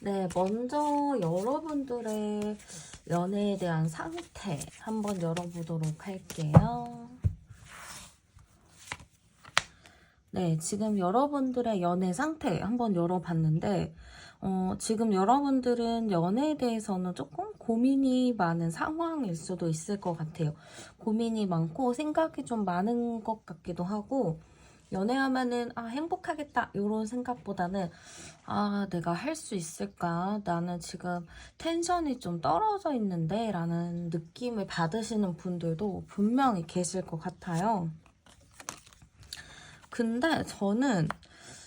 네, 먼저 여러분들의 연애에 대한 상태 한번 열어보도록 할게요. 네, 지금 여러분들의 연애 상태 한번 열어봤는데 지금 여러분들은 연애에 대해서는 조금 고민이 많은 상황일 수도 있을 것 같아요. 고민이 많고 생각이 좀 많은 것 같기도 하고 연애하면은 행복하겠다 이런 생각보다는 내가 할 수 있을까? 나는 지금 텐션이 좀 떨어져 있는데 라는 느낌을 받으시는 분들도 분명히 계실 것 같아요. 근데 저는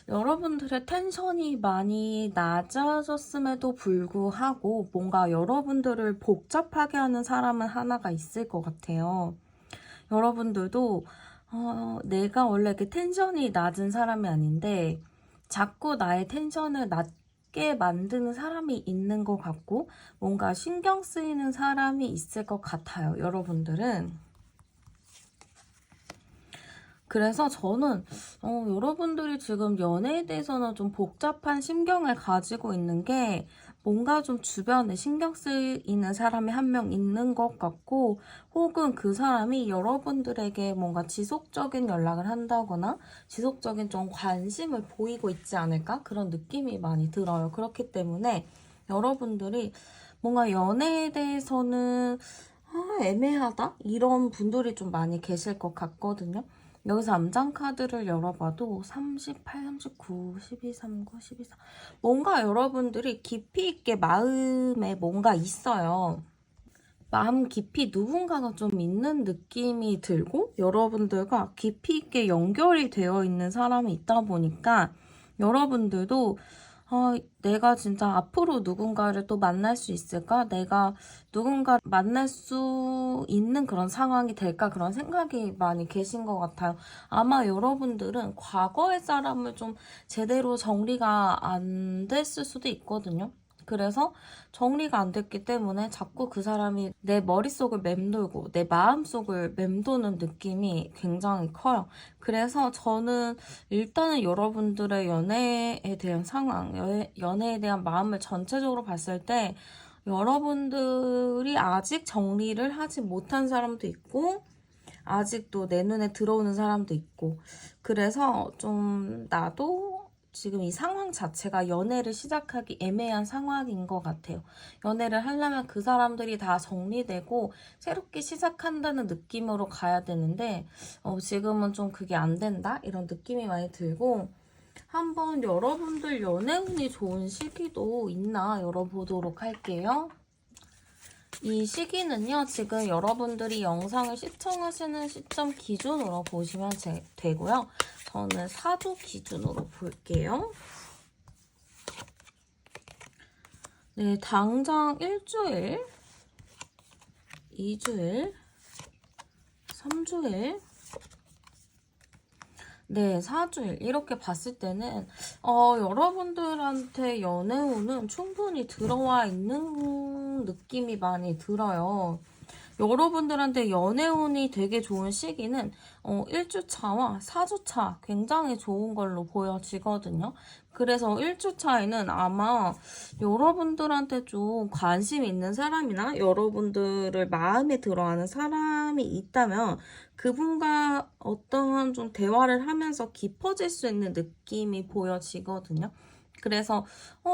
여러분들의 텐션이 많이 낮아졌음에도 불구하고 뭔가 여러분들을 복잡하게 하는 사람은 하나가 있을 것 같아요. 여러분들도 내가 원래 이렇게 텐션이 낮은 사람이 아닌데 자꾸 나의 텐션을 낮게 만드는 사람이 있는 것 같고 뭔가 신경 쓰이는 사람이 있을 것 같아요. 여러분들은. 그래서 저는 여러분들이 지금 연애에 대해서는 좀 복잡한 심경을 가지고 있는 게 뭔가 좀 주변에 신경 쓰이는 사람이 한 명 있는 것 같고 혹은 그 사람이 여러분들에게 뭔가 지속적인 연락을 한다거나 지속적인 좀 관심을 보이고 있지 않을까? 그런 느낌이 많이 들어요. 그렇기 때문에 여러분들이 뭔가 연애에 대해서는 애매하다? 이런 분들이 좀 많이 계실 것 같거든요. 여기서 암장 카드를 열어봐도 38, 39, 12, 39, 12, 4 뭔가 여러분들이 깊이 있게 마음에 뭔가 있어요. 마음 깊이 누군가가 좀 있는 느낌이 들고 여러분들과 깊이 있게 연결이 되어 있는 사람이 있다 보니까 여러분들도 내가 진짜 앞으로 누군가를 또 만날 수 있을까? 내가 누군가를 만날 수 있는 그런 상황이 될까? 그런 생각이 많이 계신 것 같아요. 아마 여러분들은 과거의 사람을 좀 제대로 정리가 안 됐을 수도 있거든요. 그래서 정리가 안 됐기 때문에 자꾸 그 사람이 내 머릿속을 맴돌고 내 마음속을 맴도는 느낌이 굉장히 커요. 그래서 저는 일단은 여러분들의 연애에 대한 상황, 연애에 대한 마음을 전체적으로 봤을 때 여러분들이 아직 정리를 하지 못한 사람도 있고 아직도 내 눈에 들어오는 사람도 있고 그래서 좀 나도 지금 이 상황 자체가 연애를 시작하기 애매한 상황인 것 같아요. 연애를 하려면 그 사람들이 다 정리되고 새롭게 시작한다는 느낌으로 가야 되는데 지금은 좀 그게 안 된다? 이런 느낌이 많이 들고 한번 여러분들 연애운이 좋은 시기도 있나 열어보도록 할게요. 이 시기는요, 지금 여러분들이 영상을 시청하시는 시점 기준으로 보시면 되고요. 저는 사주 기준으로 볼게요. 네, 당장 1주일, 2주일, 3주일, 네, 4주일 이렇게 봤을 때는 여러분들한테 연애운은 충분히 들어와 있는 느낌이 많이 들어요. 여러분들한테 연애운이 되게 좋은 시기는 1주차와 4주차 굉장히 좋은 걸로 보여지거든요. 그래서 1주차에는 아마 여러분들한테 좀 관심 있는 사람이나 여러분들을 마음에 들어하는 사람이 있다면 그분과 어떠한 좀 대화를 하면서 깊어질 수 있는 느낌이 보여지거든요. 그래서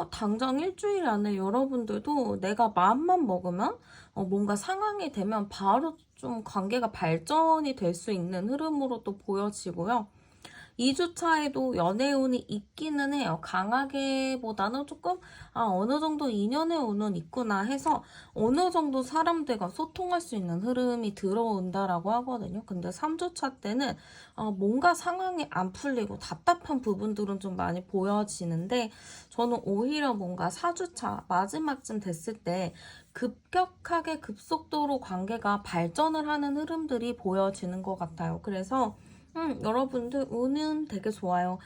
당장 일주일 안에 여러분들도 내가 마음만 먹으면 뭔가 상황이 되면 바로 좀 관계가 발전이 될 수 있는 흐름으로 또 보여지고요. 2주차에도 연애운이 있기는 해요. 강하게보다는 조금 어느 정도 인연의 운은 있구나 해서 어느 정도 사람들과 소통할 수 있는 흐름이 들어온다라고 하거든요. 근데 3주차 때는 뭔가 상황이 안 풀리고 답답한 부분들은 좀 많이 보여지는데 저는 오히려 뭔가 4주차 마지막쯤 됐을 때 급격하게 급속도로 관계가 발전을 하는 흐름들이 보여지는 것 같아요. 그래서 여러분들 운은 되게 좋아요.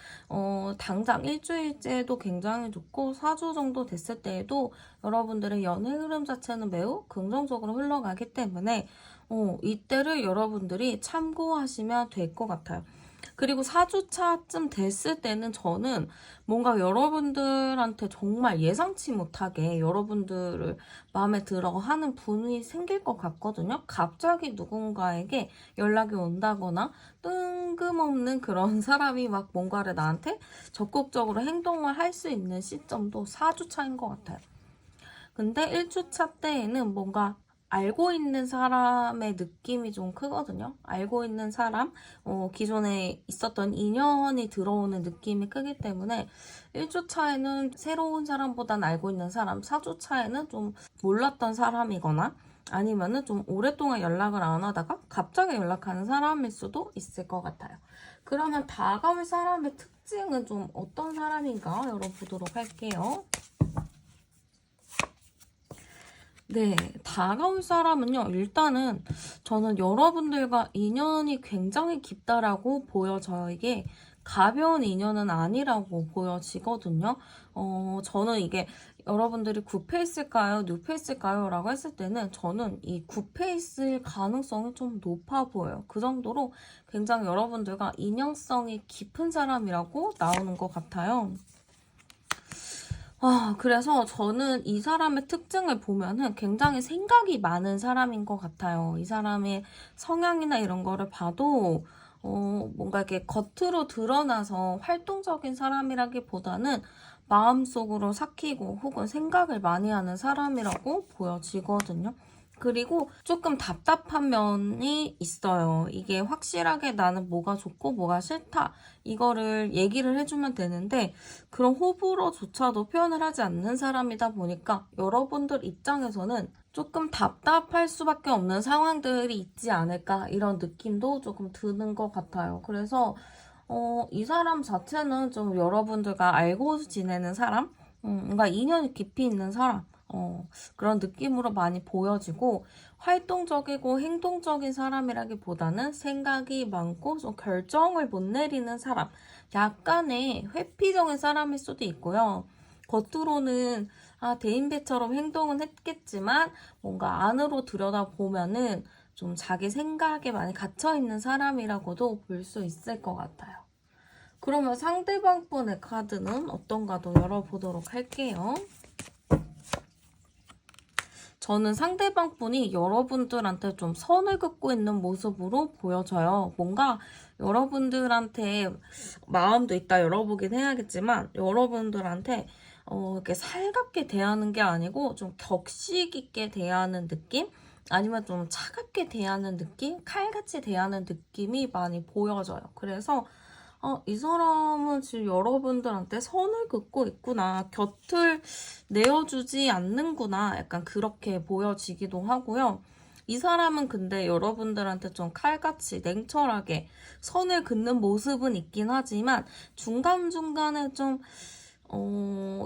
당장 일주일째도 굉장히 좋고 4주 정도 됐을 때에도 여러분들의 연애 흐름 자체는 매우 긍정적으로 흘러가기 때문에 이때를 여러분들이 참고하시면 될 것 같아요. 그리고 4주차쯤 됐을 때는 저는 뭔가 여러분들한테 정말 예상치 못하게 여러분들을 마음에 들어 하는 분이 생길 것 같거든요. 갑자기 누군가에게 연락이 온다거나 뜬금없는 그런 사람이 막 뭔가를 나한테 적극적으로 행동을 할 수 있는 시점도 4주차인 것 같아요. 근데 1주차 때에는 뭔가 알고 있는 사람의 느낌이 좀 크거든요. 알고 있는 사람, 기존에 있었던 인연이 들어오는 느낌이 크기 때문에 1주차에는 새로운 사람보단 알고 있는 사람, 4주차에는 좀 몰랐던 사람이거나 아니면은 좀 오랫동안 연락을 안 하다가 갑자기 연락하는 사람일 수도 있을 것 같아요. 그러면 다가올 사람의 특징은 좀 어떤 사람인가 열어보도록 할게요. 네, 다가올 사람은요, 일단은 저는 여러분들과 인연이 굉장히 깊다라고 보여져요. 이게 가벼운 인연은 아니라고 보여지거든요. 저는 이게 여러분들이 굽혀있을까요? 눕혀있을까요? 라고 했을 때는 저는 이 굽혀있을 가능성이 좀 높아 보여요. 그 정도로 굉장히 여러분들과 인연성이 깊은 사람이라고 나오는 것 같아요. 그래서 저는 이 사람의 특징을 보면은 굉장히 생각이 많은 사람인 것 같아요. 이 사람의 성향이나 이런 거를 봐도, 뭔가 이렇게 겉으로 드러나서 활동적인 사람이라기보다는 마음속으로 삭히고 혹은 생각을 많이 하는 사람이라고 보여지거든요. 그리고 조금 답답한 면이 있어요. 이게 확실하게 나는 뭐가 좋고 뭐가 싫다. 이거를 얘기를 해주면 되는데 그런 호불호조차도 표현을 하지 않는 사람이다 보니까 여러분들 입장에서는 조금 답답할 수밖에 없는 상황들이 있지 않을까 이런 느낌도 조금 드는 것 같아요. 그래서 이 사람 자체는 좀 여러분들과 알고 지내는 사람? 뭔가 인연이 깊이 있는 사람? 그런 느낌으로 많이 보여지고 활동적이고 행동적인 사람이라기보다는 생각이 많고 좀 결정을 못 내리는 사람, 약간의 회피적인 사람일 수도 있고요. 겉으로는 대인배처럼 행동은 했겠지만 뭔가 안으로 들여다보면은 좀 자기 생각에 많이 갇혀있는 사람이라고도 볼 수 있을 것 같아요. 그러면 상대방 분의 카드는 어떤가도 열어보도록 할게요. 저는 상대방 분이 여러분들한테 좀 선을 긋고 있는 모습으로 보여져요. 뭔가 여러분들한테 마음도 있다 열어보긴 해야겠지만 여러분들한테 이렇게 살갑게 대하는 게 아니고 좀 격식 있게 대하는 느낌? 아니면 좀 차갑게 대하는 느낌? 칼같이 대하는 느낌이 많이 보여져요. 그래서 이 사람은 지금 여러분들한테 선을 긋고 있구나. 곁을 내어주지 않는구나. 약간 그렇게 보여지기도 하고요. 이 사람은 근데 여러분들한테 좀 칼같이 냉철하게 선을 긋는 모습은 있긴 하지만 중간중간에 좀,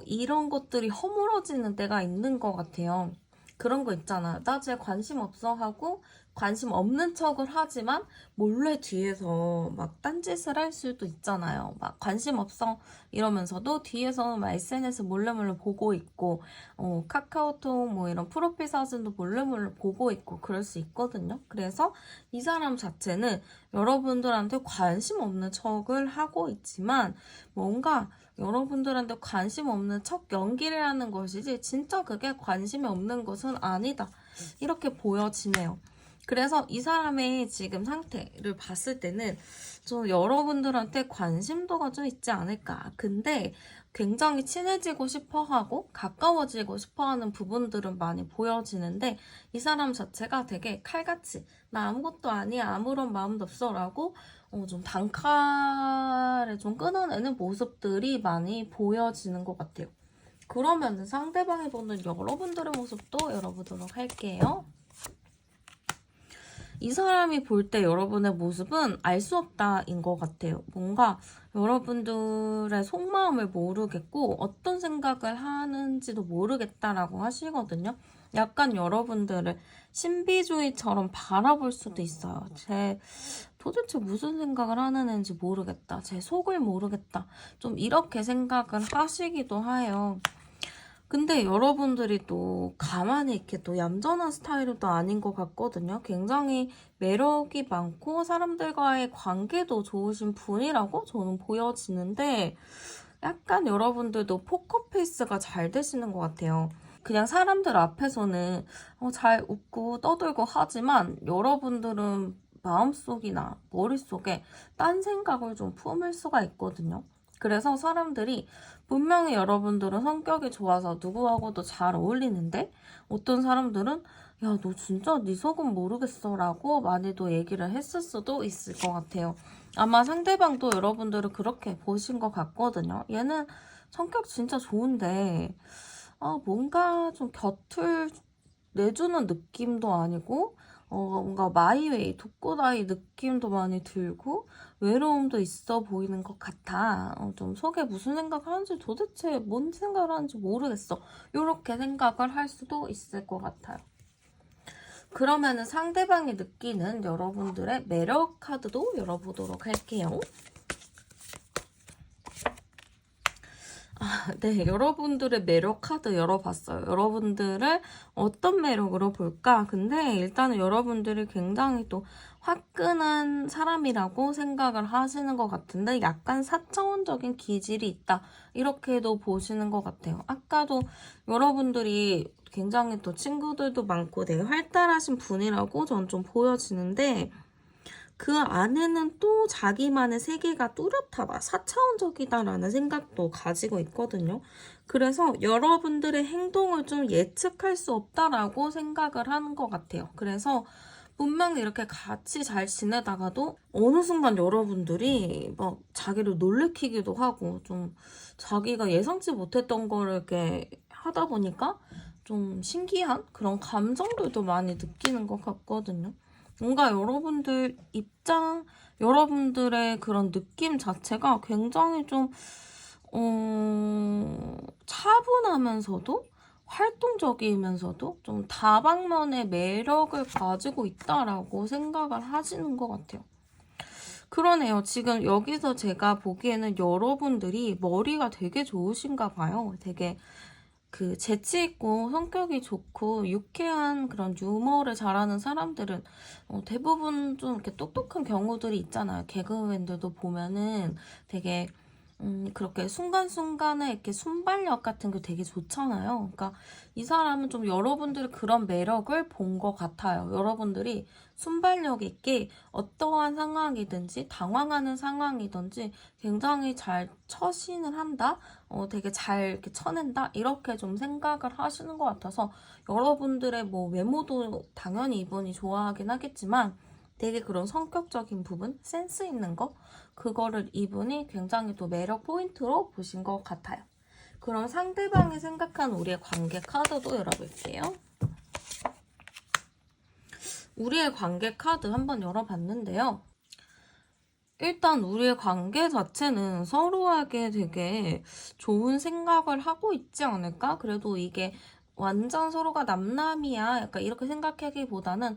이런 것들이 허물어지는 때가 있는 것 같아요. 그런 거 있잖아. 나 쟤 관심 없어 하고 관심 없는 척을 하지만 몰래 뒤에서 막 딴짓을 할 수도 있잖아요. 막 관심 없어 이러면서도 뒤에서 막 SNS 몰래 보고 있고 카카오톡 뭐 이런 프로필 사진도 몰래 보고 있고 그럴 수 있거든요. 그래서 이 사람 자체는 여러분들한테 관심 없는 척을 하고 있지만 뭔가 여러분들한테 관심 없는 척 연기를 하는 것이지 진짜 그게 관심이 없는 것은 아니다. 이렇게 보여지네요. 그래서 이 사람의 지금 상태를 봤을 때는 좀 여러분들한테 관심도가 좀 있지 않을까. 근데 굉장히 친해지고 싶어 하고 가까워지고 싶어 하는 부분들은 많이 보여지는데 이 사람 자체가 되게 칼같이 나 아무것도 아니야 아무런 마음도 없어 라고 좀 단칼에 좀 끊어내는 모습들이 많이 보여지는 것 같아요. 그러면 상대방이 보는 여러분들의 모습도 열어보도록 할게요. 이 사람이 볼 때 여러분의 모습은 알 수 없다인 것 같아요. 뭔가 여러분들의 속마음을 모르겠고 어떤 생각을 하는지도 모르겠다라고 하시거든요. 약간 여러분들을 신비주의처럼 바라볼 수도 있어요. 도대체 무슨 생각을 하는 애인지 모르겠다. 제 속을 모르겠다. 좀 이렇게 생각을 하시기도 해요. 근데 여러분들이 또 가만히 이렇게 또 얌전한 스타일은 또 아닌 것 같거든요. 굉장히 매력이 많고 사람들과의 관계도 좋으신 분이라고 저는 보여지는데 약간 여러분들도 포커페이스가 잘 되시는 것 같아요. 그냥 사람들 앞에서는 잘 웃고 떠들고 하지만 여러분들은 마음속이나 머릿속에 딴 생각을 좀 품을 수가 있거든요. 그래서 사람들이 분명히 여러분들은 성격이 좋아서 누구하고도 잘 어울리는데 어떤 사람들은 야, 너 진짜 네 속은 모르겠어 라고 많이도 얘기를 했을 수도 있을 것 같아요. 아마 상대방도 여러분들을 그렇게 보신 것 같거든요. 얘는 성격 진짜 좋은데 뭔가 좀 곁을 내주는 느낌도 아니고 뭔가 마이웨이, 독고다이 느낌도 많이 들고 외로움도 있어 보이는 것 같아. 좀 속에 무슨 생각을 하는지 도대체 뭔 생각을 하는지 모르겠어. 이렇게 생각을 할 수도 있을 것 같아요. 그러면은 상대방이 느끼는 여러분들의 매력 카드도 열어보도록 할게요. 네, 여러분들의 매력 카드 열어봤어요. 여러분들을 어떤 매력으로 볼까? 근데 일단은 여러분들이 굉장히 또 화끈한 사람이라고 생각을 하시는 것 같은데 약간 사차원적인 기질이 있다. 이렇게도 보시는 것 같아요. 아까도 여러분들이 굉장히 또 친구들도 많고 되게 활달하신 분이라고 전 좀 보여지는데 그 안에는 또 자기만의 세계가 뚜렷하다, 4차원적이다라는 생각도 가지고 있거든요. 그래서 여러분들의 행동을 좀 예측할 수 없다라고 생각을 하는 것 같아요. 그래서 분명히 이렇게 같이 잘 지내다가도 어느 순간 여러분들이 막 자기를 놀래키기도 하고 좀 자기가 예상치 못했던 거를 이렇게 하다 보니까 좀 신기한 그런 감정들도 많이 느끼는 것 같거든요. 뭔가 여러분들의 그런 느낌 자체가 굉장히 좀, 차분하면서도 활동적이면서도 좀 다방면의 매력을 가지고 있다라고 생각을 하시는 것 같아요. 그러네요. 지금 여기서 제가 보기에는 여러분들이 머리가 되게 좋으신가 봐요. 되게 재치 있고 성격이 좋고 유쾌한 그런 유머를 잘하는 사람들은 대부분 좀 이렇게 똑똑한 경우들이 있잖아요. 개그맨들도 보면은 되게 그렇게 순간순간에 이렇게 순발력 같은 게 되게 좋잖아요. 그러니까 이 사람은 좀 여러분들의 그런 매력을 본 것 같아요. 여러분들이 순발력 있게 어떠한 상황이든지 당황하는 상황이든지 굉장히 잘 처신을 한다? 되게 잘 이렇게 쳐낸다? 이렇게 좀 생각을 하시는 것 같아서 여러분들의 뭐 외모도 당연히 이분이 좋아하긴 하겠지만 되게 그런 성격적인 부분, 센스 있는 거, 그거를 이분이 굉장히 또 매력 포인트로 보신 것 같아요. 그럼 상대방이 생각한 우리의 관계 카드도 열어볼게요. 우리의 관계 카드 한번 열어봤는데요. 일단 우리의 관계 자체는 서로에게 되게 좋은 생각을 하고 있지 않을까? 그래도 이게 완전 서로가 남남이야 약간 이렇게 생각하기보다는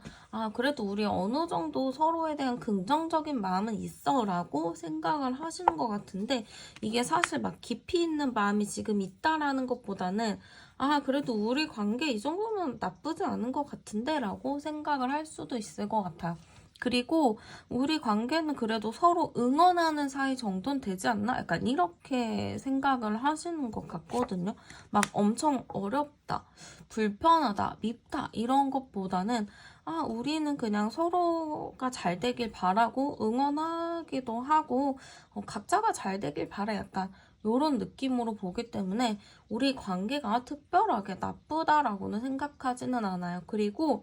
그래도 우리 어느 정도 서로에 대한 긍정적인 마음은 있어 라고 생각을 하시는 것 같은데 이게 사실 막 깊이 있는 마음이 지금 있다라는 것보다는 그래도 우리 관계 이 정도면 나쁘지 않은 것 같은데 라고 생각을 할 수도 있을 것 같아요. 그리고 우리 관계는 그래도 서로 응원하는 사이 정도는 되지 않나? 약간 이렇게 생각을 하시는 것 같거든요. 막 엄청 어렵다, 불편하다, 밉다 이런 것보다는 우리는 그냥 서로가 잘 되길 바라고 응원하기도 하고 각자가 잘 되길 바라 약간 이런 느낌으로 보기 때문에 우리 관계가 특별하게 나쁘다라고는 생각하지는 않아요. 그리고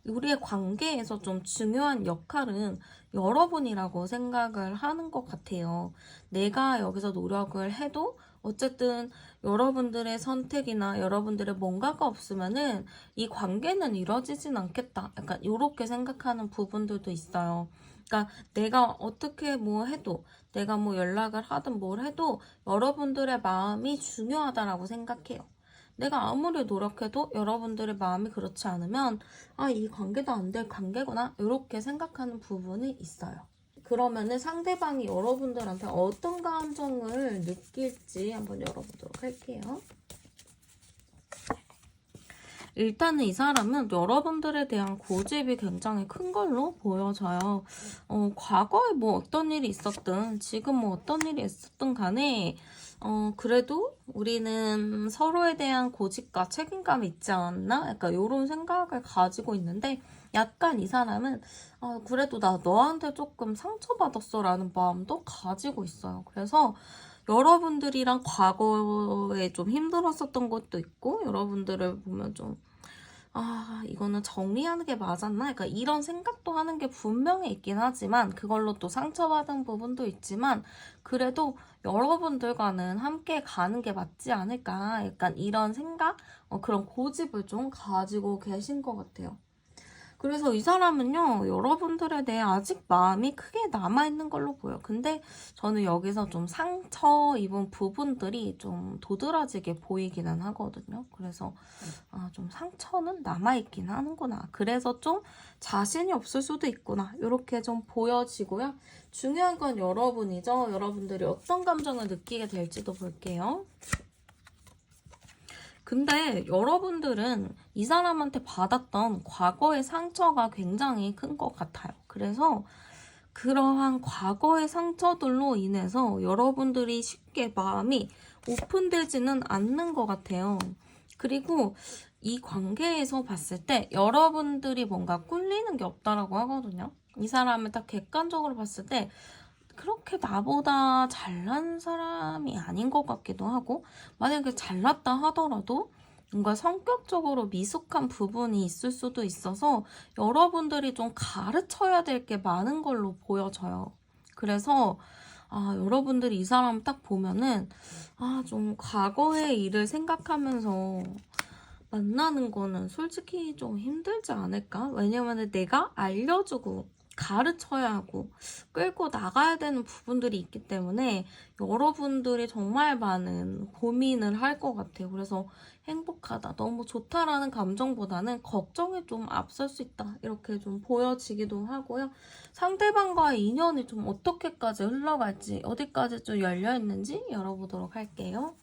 우리의 관계에서 좀 중요한 역할은 여러분이라고 생각을 하는 것 같아요. 내가 여기서 노력을 해도 어쨌든 여러분들의 선택이나 여러분들의 뭔가가 없으면은 이 관계는 이루어지진 않겠다. 약간 이렇게 생각하는 부분들도 있어요. 그러니까 내가 어떻게 뭐 해도 내가 뭐 연락을 하든 뭘 해도 여러분들의 마음이 중요하다라고 생각해요. 내가 아무리 노력해도 여러분들의 마음이 그렇지 않으면 이 관계도 안 될 관계구나 이렇게 생각하는 부분이 있어요. 그러면은 상대방이 여러분들한테 어떤 감정을 느낄지 한번 열어보도록 할게요. 일단은 이 사람은 여러분들에 대한 고집이 굉장히 큰 걸로 보여져요. 과거에 뭐 어떤 일이 있었든 지금 뭐 어떤 일이 있었든 간에 그래도 우리는 서로에 대한 고집과 책임감이 있지 않았나? 약간 이런 생각을 가지고 있는데 약간 이 사람은 그래도 나 너한테 조금 상처받았어 라는 마음도 가지고 있어요. 그래서 여러분들이랑 과거에 좀 힘들었었던 것도 있고 여러분들을 보면 좀 이거는 정리하는 게 맞았나? 그러니까 이런 생각도 하는 게 분명히 있긴 하지만 그걸로 또 상처받은 부분도 있지만 그래도 여러분들과는 함께 가는 게 맞지 않을까? 약간 이런 생각? 그런 고집을 좀 가지고 계신 것 같아요. 그래서 이 사람은요, 여러분들에 대해 아직 마음이 크게 남아있는 걸로 보여요. 근데 저는 여기서 좀 상처 입은 부분들이 좀 도드라지게 보이기는 하거든요. 그래서 좀 상처는 남아있긴 하는구나. 그래서 좀 자신이 없을 수도 있구나. 이렇게 좀 보여지고요. 중요한 건 여러분이죠. 여러분들이 어떤 감정을 느끼게 될지도 볼게요. 근데 여러분들은 이 사람한테 받았던 과거의 상처가 굉장히 큰 것 같아요. 그래서 그러한 과거의 상처들로 인해서 여러분들이 쉽게 마음이 오픈되지는 않는 것 같아요. 그리고 이 관계에서 봤을 때 여러분들이 뭔가 꿀리는 게 없다라고 하거든요. 이 사람을 딱 객관적으로 봤을 때 그렇게 나보다 잘난 사람이 아닌 것 같기도 하고 만약에 잘났다 하더라도 뭔가 성격적으로 미숙한 부분이 있을 수도 있어서 여러분들이 좀 가르쳐야 될 게 많은 걸로 보여져요. 그래서 여러분들이 이 사람 딱 보면은 좀 과거의 일을 생각하면서 만나는 거는 솔직히 좀 힘들지 않을까? 왜냐면 내가 알려주고 가르쳐야 하고 끌고 나가야 되는 부분들이 있기 때문에 여러분들이 정말 많은 고민을 할 것 같아요. 그래서 행복하다, 너무 좋다라는 감정보다는 걱정이 좀 앞설 수 있다. 이렇게 좀 보여지기도 하고요. 상대방과의 인연이 좀 어떻게까지 흘러갈지, 어디까지 좀 열려있는지 열어보도록 할게요.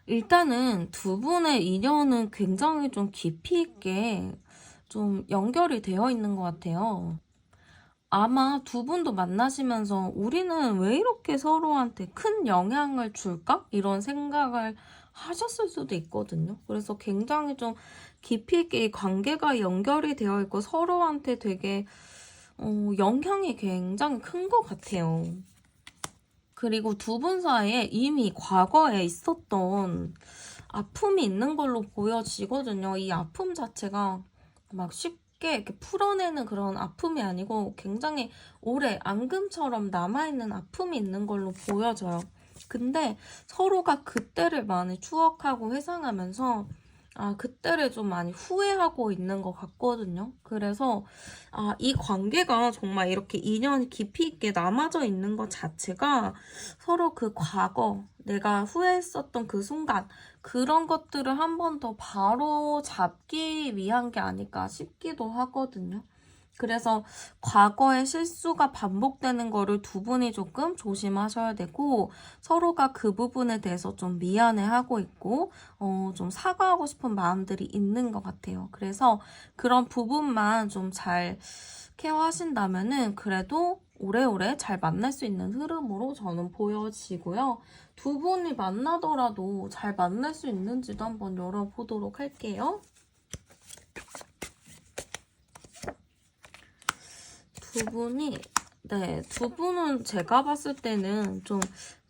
일단은 두 분의 인연은 굉장히 좀 깊이 있게 좀 연결이 되어 있는 것 같아요. 아마 두 분도 만나시면서 우리는 왜 이렇게 서로한테 큰 영향을 줄까? 이런 생각을 하셨을 수도 있거든요. 그래서 굉장히 좀 깊이 있게 이 관계가 연결이 되어 있고 서로한테 되게 영향이 굉장히 큰 것 같아요. 그리고 두 분 사이에 이미 과거에 있었던 아픔이 있는 걸로 보여지거든요. 이 아픔 자체가 막 쉽게 이렇게 풀어내는 그런 아픔이 아니고 굉장히 오래 앙금처럼 남아있는 아픔이 있는 걸로 보여져요. 근데 서로가 그때를 많이 추억하고 회상하면서 그때를 좀 많이 후회하고 있는 것 같거든요. 그래서 이 관계가 정말 이렇게 인연이 깊이 있게 남아져 있는 것 자체가 서로 그 과거, 내가 후회했었던 그 순간, 그런 것들을 한 번 더 바로 잡기 위한 게 아닐까 싶기도 하거든요. 그래서 과거의 실수가 반복되는 거를 두 분이 조금 조심하셔야 되고 서로가 그 부분에 대해서 좀 미안해하고 있고 좀 사과하고 싶은 마음들이 있는 것 같아요. 그래서 그런 부분만 좀 잘 케어하신다면은 그래도 오래오래 잘 만날 수 있는 흐름으로 저는 보여지고요. 두 분이 만나더라도 잘 만날 수 있는지도 한번 열어보도록 할게요. 두 분은 제가 봤을 때는 좀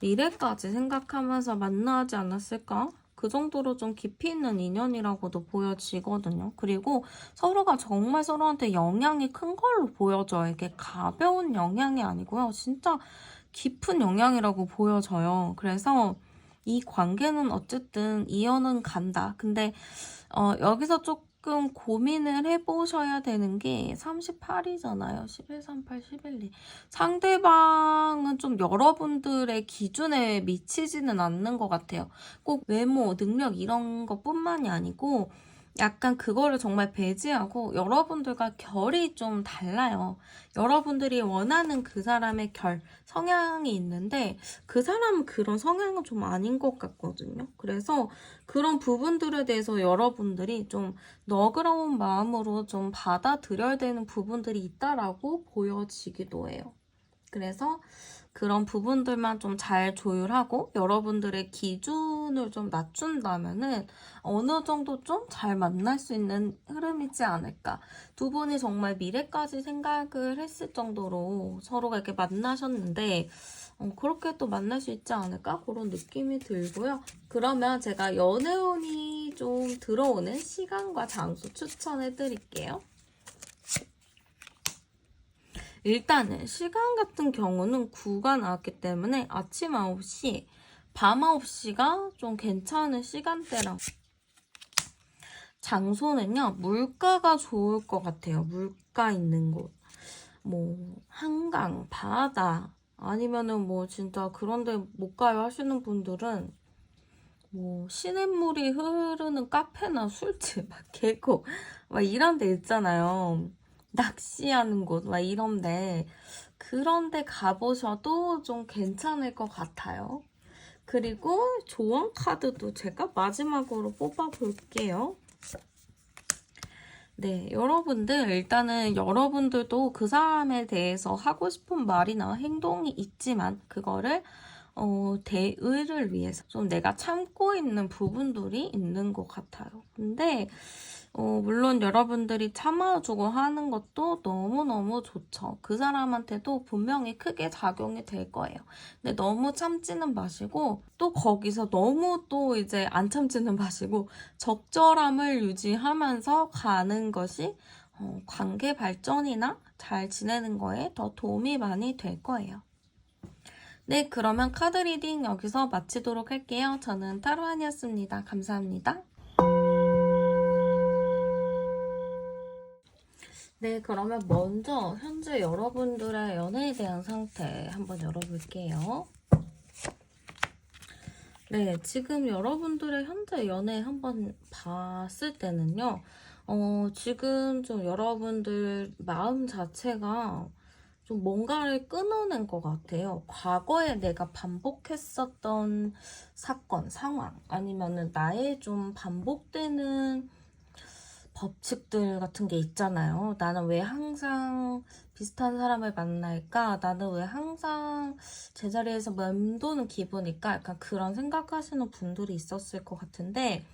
미래까지 생각하면서 만나지 않았을까? 그 정도로 좀 깊이 있는 인연이라고도 보여지거든요. 그리고 서로가 정말 서로한테 영향이 큰 걸로 보여져요. 이게 가벼운 영향이 아니고요. 진짜 깊은 영향이라고 보여져요. 그래서 이 관계는 어쨌든 이어는 간다. 근데 여기서 조금 고민을 해보셔야 되는 게 38이잖아요. 11, 38, 11, 2. 상대방은 좀 여러분들의 기준에 미치지는 않는 것 같아요. 꼭 외모, 능력 이런 것뿐만이 아니고 약간 그거를 정말 배제하고 여러분들과 결이 좀 달라요. 여러분들이 원하는 그 사람의 성향이 있는데 그 사람은 그런 성향은 좀 아닌 것 같거든요. 그래서 그런 부분들에 대해서 여러분들이 좀 너그러운 마음으로 좀 받아들여야 되는 부분들이 있다라고 보여지기도 해요. 그래서 그런 부분들만 좀 잘 조율하고 여러분들의 기준을 좀 낮춘다면은 어느 정도 좀 잘 만날 수 있는 흐름이지 않을까. 두 분이 정말 미래까지 생각을 했을 정도로 서로가 이렇게 만나셨는데 그렇게 또 만날 수 있지 않을까? 그런 느낌이 들고요. 그러면 제가 연애운이 좀 들어오는 시간과 장소 추천해 드릴게요. 일단은 시간 같은 경우는 9가 나왔기 때문에 아침 9시, 밤 9시가 좀 괜찮은 시간대라고. 장소는요, 물가가 좋을 것 같아요. 물가 있는 곳. 뭐, 한강, 바다, 아니면은 뭐 진짜 그런데 못 가요 하시는 분들은 뭐 시냇물이 흐르는 카페나 술집, 막 계곡, 막 이런 데 있잖아요. 낚시하는 곳, 막 이런데 그런 데 가보셔도 좀 괜찮을 것 같아요. 그리고 조언 카드도 제가 마지막으로 뽑아볼게요. 네, 여러분들 일단은 여러분들도 그 사람에 대해서 하고 싶은 말이나 행동이 있지만 그거를 대의를 위해서 좀 내가 참고 있는 부분들이 있는 것 같아요. 근데 물론 여러분들이 참아주고 하는 것도 너무너무 좋죠. 그 사람한테도 분명히 크게 작용이 될 거예요. 근데 너무 참지는 마시고 또 거기서 너무 또 이제 안 참지는 마시고 적절함을 유지하면서 가는 것이 관계 발전이나 잘 지내는 거에 더 도움이 많이 될 거예요. 네, 그러면 카드 리딩 여기서 마치도록 할게요. 저는 타로안이었습니다. 감사합니다. 네, 그러면 먼저 현재 여러분들의 연애에 대한 상태 한번 열어볼게요. 네, 지금 여러분들의 현재 연애 한번 봤을 때는요, 지금 좀 여러분들 마음 자체가 좀 뭔가를 끊어낸 것 같아요. 과거에 내가 반복했었던 사건, 상황, 아니면은 나의 좀 반복되는 법칙들 같은 게 있잖아요. 나는 왜 항상 비슷한 사람을 만날까? 나는 왜 항상 제자리에서 맴도는 기분일까? 약간 그런 생각하시는 분들이 있었을 것 같은데,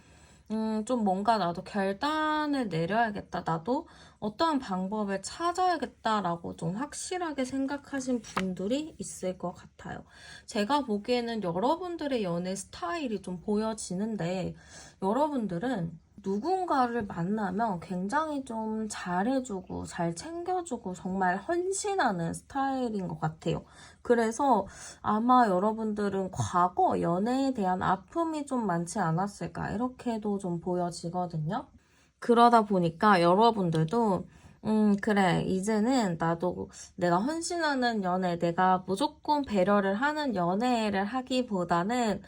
좀 뭔가 나도 결단을 내려야겠다. 나도 어떠한 방법을 찾아야겠다라고 좀 확실하게 생각하신 분들이 있을 것 같아요. 제가 보기에는 여러분들의 연애 스타일이 좀 보여지는데, 여러분들은 누군가를 만나면 굉장히 좀 잘해주고 잘 챙겨주고 정말 헌신하는 스타일인 것 같아요. 그래서 아마 여러분들은 과거 연애에 대한 아픔이 좀 많지 않았을까 이렇게도 좀 보여지거든요. 그러다 보니까 여러분들도 그래 이제는 나도 내가 헌신하는 연애 내가 무조건 배려를 하는 연애를 하기보다는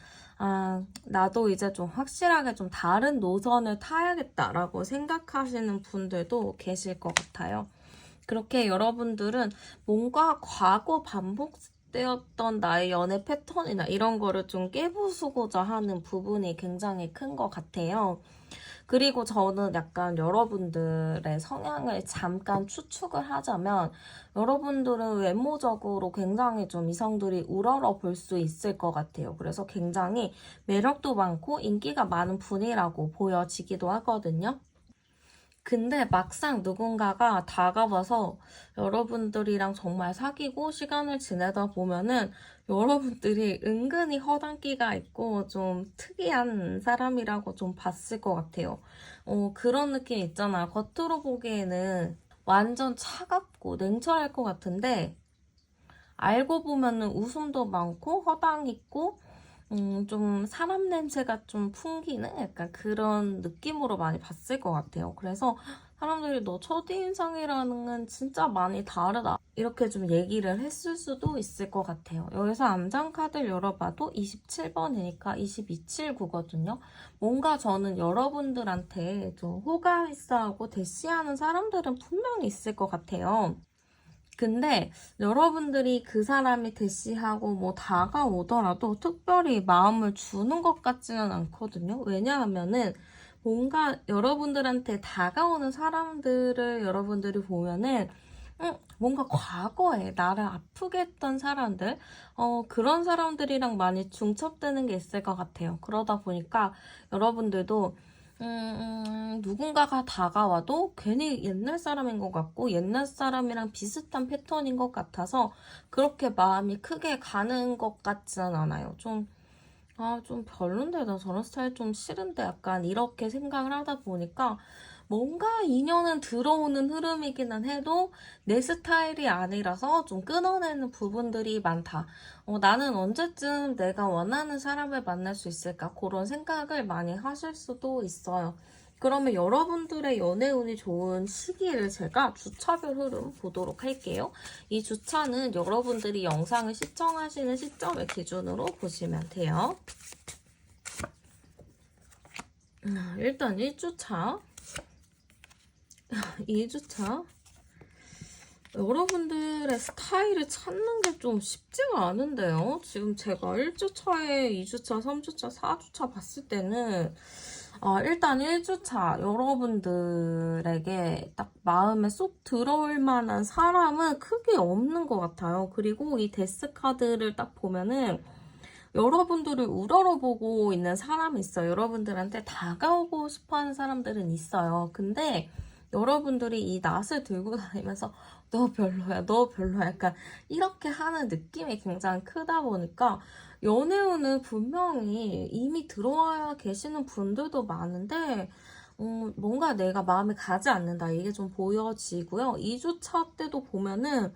나도 이제 좀 확실하게 좀 다른 노선을 타야겠다라고 생각하시는 분들도 계실 것 같아요. 그렇게 여러분들은 뭔가 과거 반복되었던 나의 연애 패턴이나 이런 거를 좀 깨부수고자 하는 부분이 굉장히 큰 것 같아요. 그리고 저는 약간 여러분들의 성향을 잠깐 추측을 하자면 여러분들은 외모적으로 굉장히 좀 이성들이 우러러 볼 수 있을 것 같아요. 그래서 굉장히 매력도 많고 인기가 많은 분이라고 보여지기도 하거든요. 근데 막상 누군가가 다가와서 여러분들이랑 정말 사귀고 시간을 지내다 보면은 여러분들이 은근히 허당기가 있고 좀 특이한 사람이라고 좀 봤을 것 같아요. 그런 느낌 있잖아. 겉으로 보기에는 완전 차갑고 냉철할 것 같은데 알고 보면은 웃음도 많고 허당 있고 좀 사람 냄새가 좀 풍기는 약간 그런 느낌으로 많이 봤을 것 같아요. 그래서 사람들이 너 첫인상이라는 건 진짜 많이 다르다. 이렇게 좀 얘기를 했을 수도 있을 것 같아요. 여기서 암장 카드를 열어봐도 27번이니까 2279거든요. 뭔가 저는 여러분들한테 좀 호감 있어하고 대시하는 사람들은 분명히 있을 것 같아요. 근데 여러분들이 그 사람이 대시하고 뭐 다가오더라도 특별히 마음을 주는 것 같지는 않거든요. 왜냐하면은 뭔가 여러분들한테 다가오는 사람들을 여러분들이 보면은 뭔가 과거에 나를 아프게 했던 사람들, 그런 사람들이랑 많이 중첩되는 게 있을 것 같아요. 그러다 보니까 여러분들도 누군가가 다가와도 괜히 옛날 사람인 것 같고 옛날 사람이랑 비슷한 패턴인 것 같아서 그렇게 마음이 크게 가는 것 같지는 않아요. 좀 별론데, 나 저런 스타일 좀 싫은데, 약간 이렇게 생각을 하다 보니까 뭔가 인연은 들어오는 흐름이기는 해도 내 스타일이 아니라서 좀 끊어내는 부분들이 많다. 나는 언제쯤 내가 원하는 사람을 만날 수 있을까? 그런 생각을 많이 하실 수도 있어요. 그러면 여러분들의 연애운이 좋은 시기를 제가 주차별 흐름 보도록 할게요. 이 주차는 여러분들이 영상을 시청하시는 시점을 기준으로 보시면 돼요. 일단 1주차, 2주차. 여러분들의 스타일을 찾는 게 좀 쉽지가 않은데요. 지금 제가 1주차에 2주차, 3주차, 4주차 봤을 때는 일단 1주차 여러분들에게 딱 마음에 쏙 들어올 만한 사람은 크게 없는 것 같아요. 그리고 이 데스 카드를 딱 보면은 여러분들을 우러러보고 있는 사람이 있어요. 여러분들한테 다가오고 싶어하는 사람들은 있어요. 근데 여러분들이 이 낫을 들고 다니면서 너 별로야, 너 별로야 약간 이렇게 하는 느낌이 굉장히 크다 보니까 연애운은 분명히 이미 들어와 계시는 분들도 많은데 뭔가 내가 마음에 가지 않는다 이게 좀 보여지고요. 2주차 때도 보면은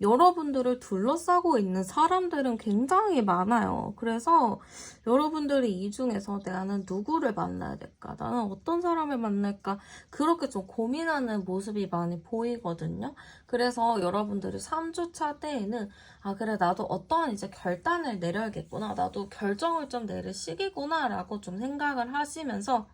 여러분들을 둘러싸고 있는 사람들은 굉장히 많아요. 그래서 여러분들이 이 중에서 나는 누구를 만나야 될까? 나는 어떤 사람을 만날까? 그렇게 좀 고민하는 모습이 많이 보이거든요. 그래서 여러분들이 3주차 때에는 그래 나도 어떠한 이제 결단을 내려야겠구나. 나도 결정을 좀 내릴 시기구나 라고 좀 생각을 하시면서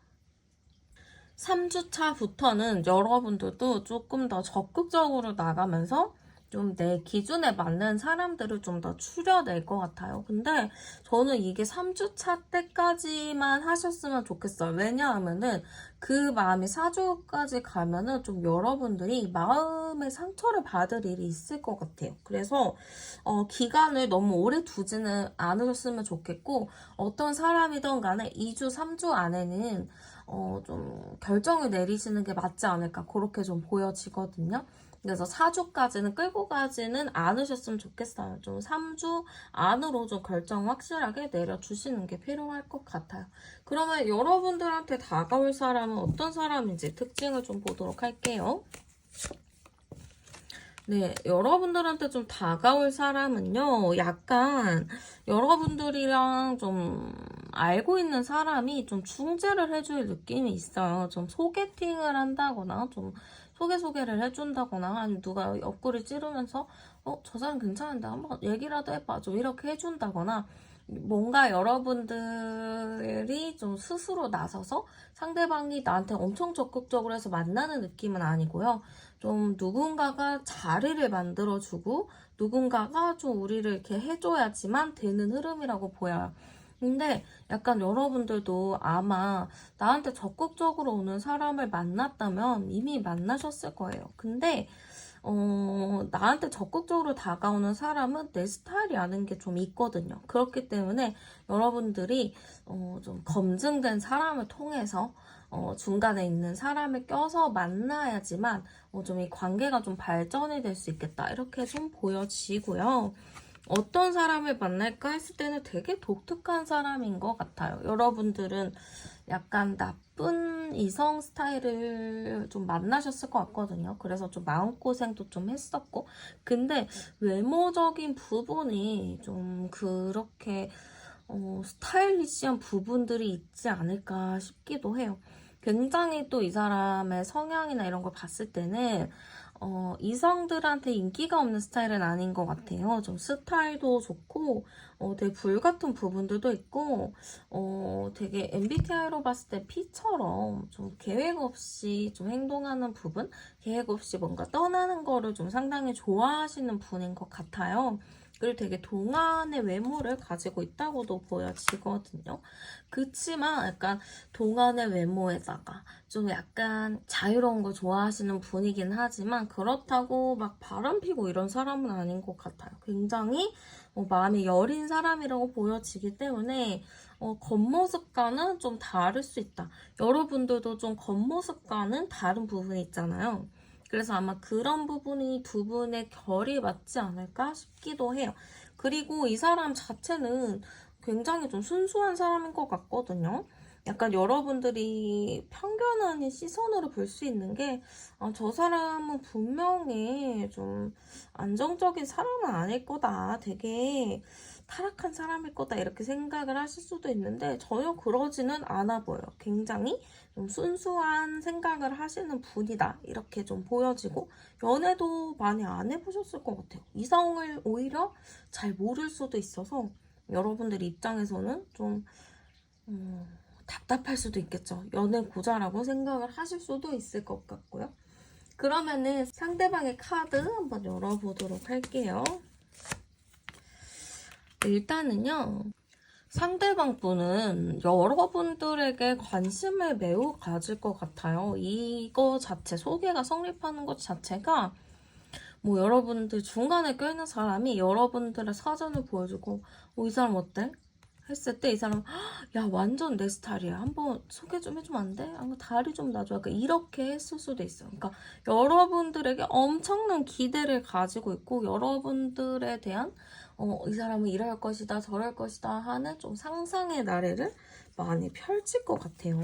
3주차부터는 여러분들도 조금 더 적극적으로 나가면서 좀 내 기준에 맞는 사람들을 좀 더 추려낼 것 같아요. 근데 저는 이게 3주차 때까지만 하셨으면 좋겠어요. 왜냐하면은 그 마음이 4주까지 가면은 좀 여러분들이 마음의 상처를 받을 일이 있을 것 같아요. 그래서 기간을 너무 오래 두지는 않으셨으면 좋겠고 어떤 사람이든 간에 2주, 3주 안에는 좀 결정을 내리시는 게 맞지 않을까 그렇게 좀 보여지거든요. 그래서 4주까지는 끌고 가지는 않으셨으면 좋겠어요. 좀 3주 안으로 좀 결정 확실하게 내려주시는 게 필요할 것 같아요. 그러면 여러분들한테 다가올 사람은 어떤 사람인지 특징을 좀 보도록 할게요. 네, 여러분들한테 좀 다가올 사람은요, 약간 여러분들이랑 좀 알고 있는 사람이 좀 중재를 해줄 느낌이 있어요. 좀 소개팅을 한다거나, 좀 소개를 해준다거나, 아니면 누가 옆구리 찌르면서, 저 사람 괜찮은데 한번 얘기라도 해봐. 좀 이렇게 해준다거나, 뭔가 여러분들이 좀 스스로 나서서 상대방이 나한테 엄청 적극적으로 해서 만나는 느낌은 아니고요. 좀 누군가가 자리를 만들어주고 누군가가 좀 우리를 이렇게 해줘야지만 되는 흐름이라고 보여요. 근데 약간 여러분들도 아마 나한테 적극적으로 오는 사람을 만났다면 이미 만나셨을 거예요. 근데 나한테 적극적으로 다가오는 사람은 내 스타일이 아닌 게 좀 있거든요. 그렇기 때문에 여러분들이 좀 검증된 사람을 통해서 중간에 있는 사람을 껴서 만나야지만 좀 이 관계가 좀 발전이 될 수 있겠다. 이렇게 좀 보여지고요. 어떤 사람을 만날까 했을 때는 되게 독특한 사람인 것 같아요. 여러분들은 약간 나쁜 이성 스타일을 좀 만나셨을 것 같거든요. 그래서 좀 마음고생도 좀 했었고. 근데 외모적인 부분이 좀 그렇게 스타일리시한 부분들이 있지 않을까 싶기도 해요. 굉장히 또 이 사람의 성향이나 이런 걸 봤을 때는 이성들한테 인기가 없는 스타일은 아닌 것 같아요. 좀 스타일도 좋고, 되게 불같은 부분들도 있고, 되게 MBTI로 봤을 때 P처럼 좀 계획 없이 좀 행동하는 부분, 계획 없이 뭔가 떠나는 거를 좀 상당히 좋아하시는 분인 것 같아요. 그리고 되게 동안의 외모를 가지고 있다고도 보여지거든요. 그치만 약간 동안의 외모에다가 좀 약간 자유로운 거 좋아하시는 분이긴 하지만 그렇다고 막 바람 피고 이런 사람은 아닌 것 같아요. 굉장히 마음이 여린 사람이라고 보여지기 때문에 겉모습과는 좀 다를 수 있다. 여러분들도 좀 겉모습과는 다른 부분이 있잖아요. 그래서 아마 그런 부분이 두 분의 결이 맞지 않을까 싶기도 해요. 그리고 이 사람 자체는 굉장히 좀 순수한 사람인 것 같거든요. 약간 여러분들이 편견 아닌 시선으로 볼 수 있는 게, 저 사람은 분명히 좀 안정적인 사람은 아닐 거다. 되게 타락한 사람일 거다. 이렇게 생각을 하실 수도 있는데, 전혀 그러지는 않아 보여요. 굉장히 좀 순수한 생각을 하시는 분이다. 이렇게 좀 보여지고, 연애도 많이 안 해보셨을 것 같아요. 이성을 오히려 잘 모를 수도 있어서, 여러분들 입장에서는 좀, 답답할 수도 있겠죠. 연애 고자라고 생각을 하실 수도 있을 것 같고요. 그러면은 상대방의 카드 한번 열어보도록 할게요. 일단은요. 상대방 분은 여러분들에게 관심을 매우 가질 것 같아요. 이거 자체, 소개가 성립하는 것 자체가 뭐 여러분들 중간에 껴있는 사람이 여러분들의 사진을 보여주고 이 사람 어때? 했을 때 이 사람 야 완전 내 스타일이야. 한번 소개 좀 해주면 안 돼? 한번 다리 좀 놔줘. 약간 이렇게 했을 수도 있어요. 그러니까 여러분들에게 엄청난 기대를 가지고 있고 여러분들에 대한 이 사람은 이럴 것이다 저럴 것이다 하는 좀 상상의 나래를 많이 펼칠 것 같아요.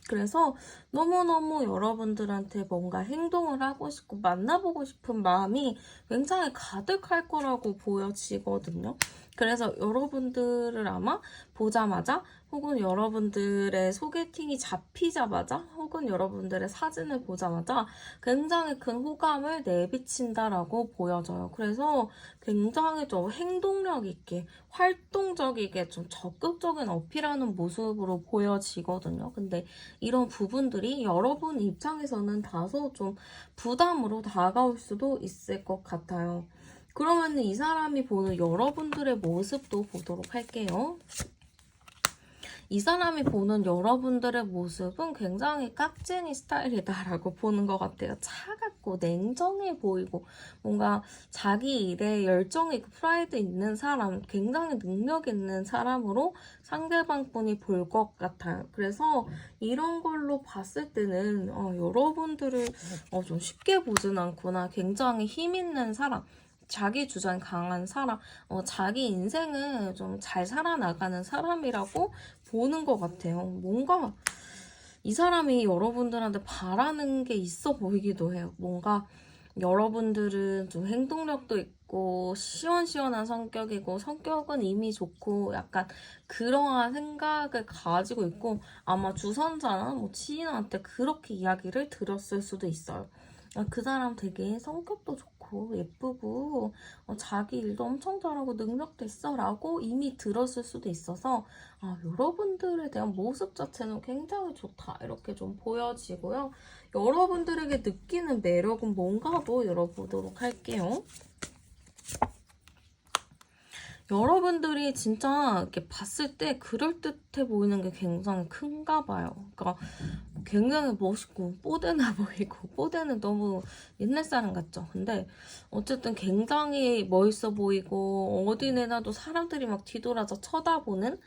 그래서 너무너무 여러분들한테 뭔가 행동을 하고 싶고 만나보고 싶은 마음이 굉장히 가득할 거라고 보여지거든요. 그래서 여러분들을 아마 보자마자 혹은 여러분들의 소개팅이 잡히자마자 혹은 여러분들의 사진을 보자마자 굉장히 큰 호감을 내비친다라고 보여져요. 그래서 굉장히 좀 행동력 있게 활동적이게 좀 적극적인 어필하는 모습으로 보여지거든요. 근데 이런 부분들이 여러분 입장에서는 다소 좀 부담으로 다가올 수도 있을 것 같아요. 그러면 이 사람이 보는 여러분들의 모습도 보도록 할게요. 이 사람이 보는 여러분들의 모습은 굉장히 깍쟁이 스타일이다라고 보는 것 같아요. 차갑고 냉정해 보이고 뭔가 자기 일에 열정이 있고 프라이드 있는 사람, 굉장히 능력 있는 사람으로 상대방 분이 볼 것 같아요. 그래서 이런 걸로 봤을 때는 여러분들을 좀 쉽게 보진 않구나. 굉장히 힘 있는 사람. 자기 주장 강한 사람, 자기 인생을 좀 잘 살아나가는 사람이라고 보는 것 같아요. 뭔가 이 사람이 여러분들한테 바라는 게 있어 보이기도 해요. 뭔가 여러분들은 좀 행동력도 있고 시원시원한 성격이고 성격은 이미 좋고 약간 그러한 생각을 가지고 있고 아마 주선자나 뭐 지인한테 그렇게 이야기를 들었을 수도 있어요. 그 사람 되게 성격도 좋고 예쁘고 자기 일도 엄청 잘하고 능력도 있어 라고 이미 들었을 수도 있어서 여러분들에 대한 모습 자체는 굉장히 좋다 이렇게 좀 보여지고요. 여러분들에게 느끼는 매력은 뭔가도 열어보도록 할게요. 여러분들이 진짜 이렇게 봤을 때 그럴듯해 보이는 게 굉장히 큰가 봐요. 그러니까 굉장히 멋있고 뽀대나 보이고 뽀대는 너무 옛날 사람 같죠. 근데 어쨌든 굉장히 멋있어 보이고 어디 내놔도 사람들이 막 뒤돌아서 쳐다보는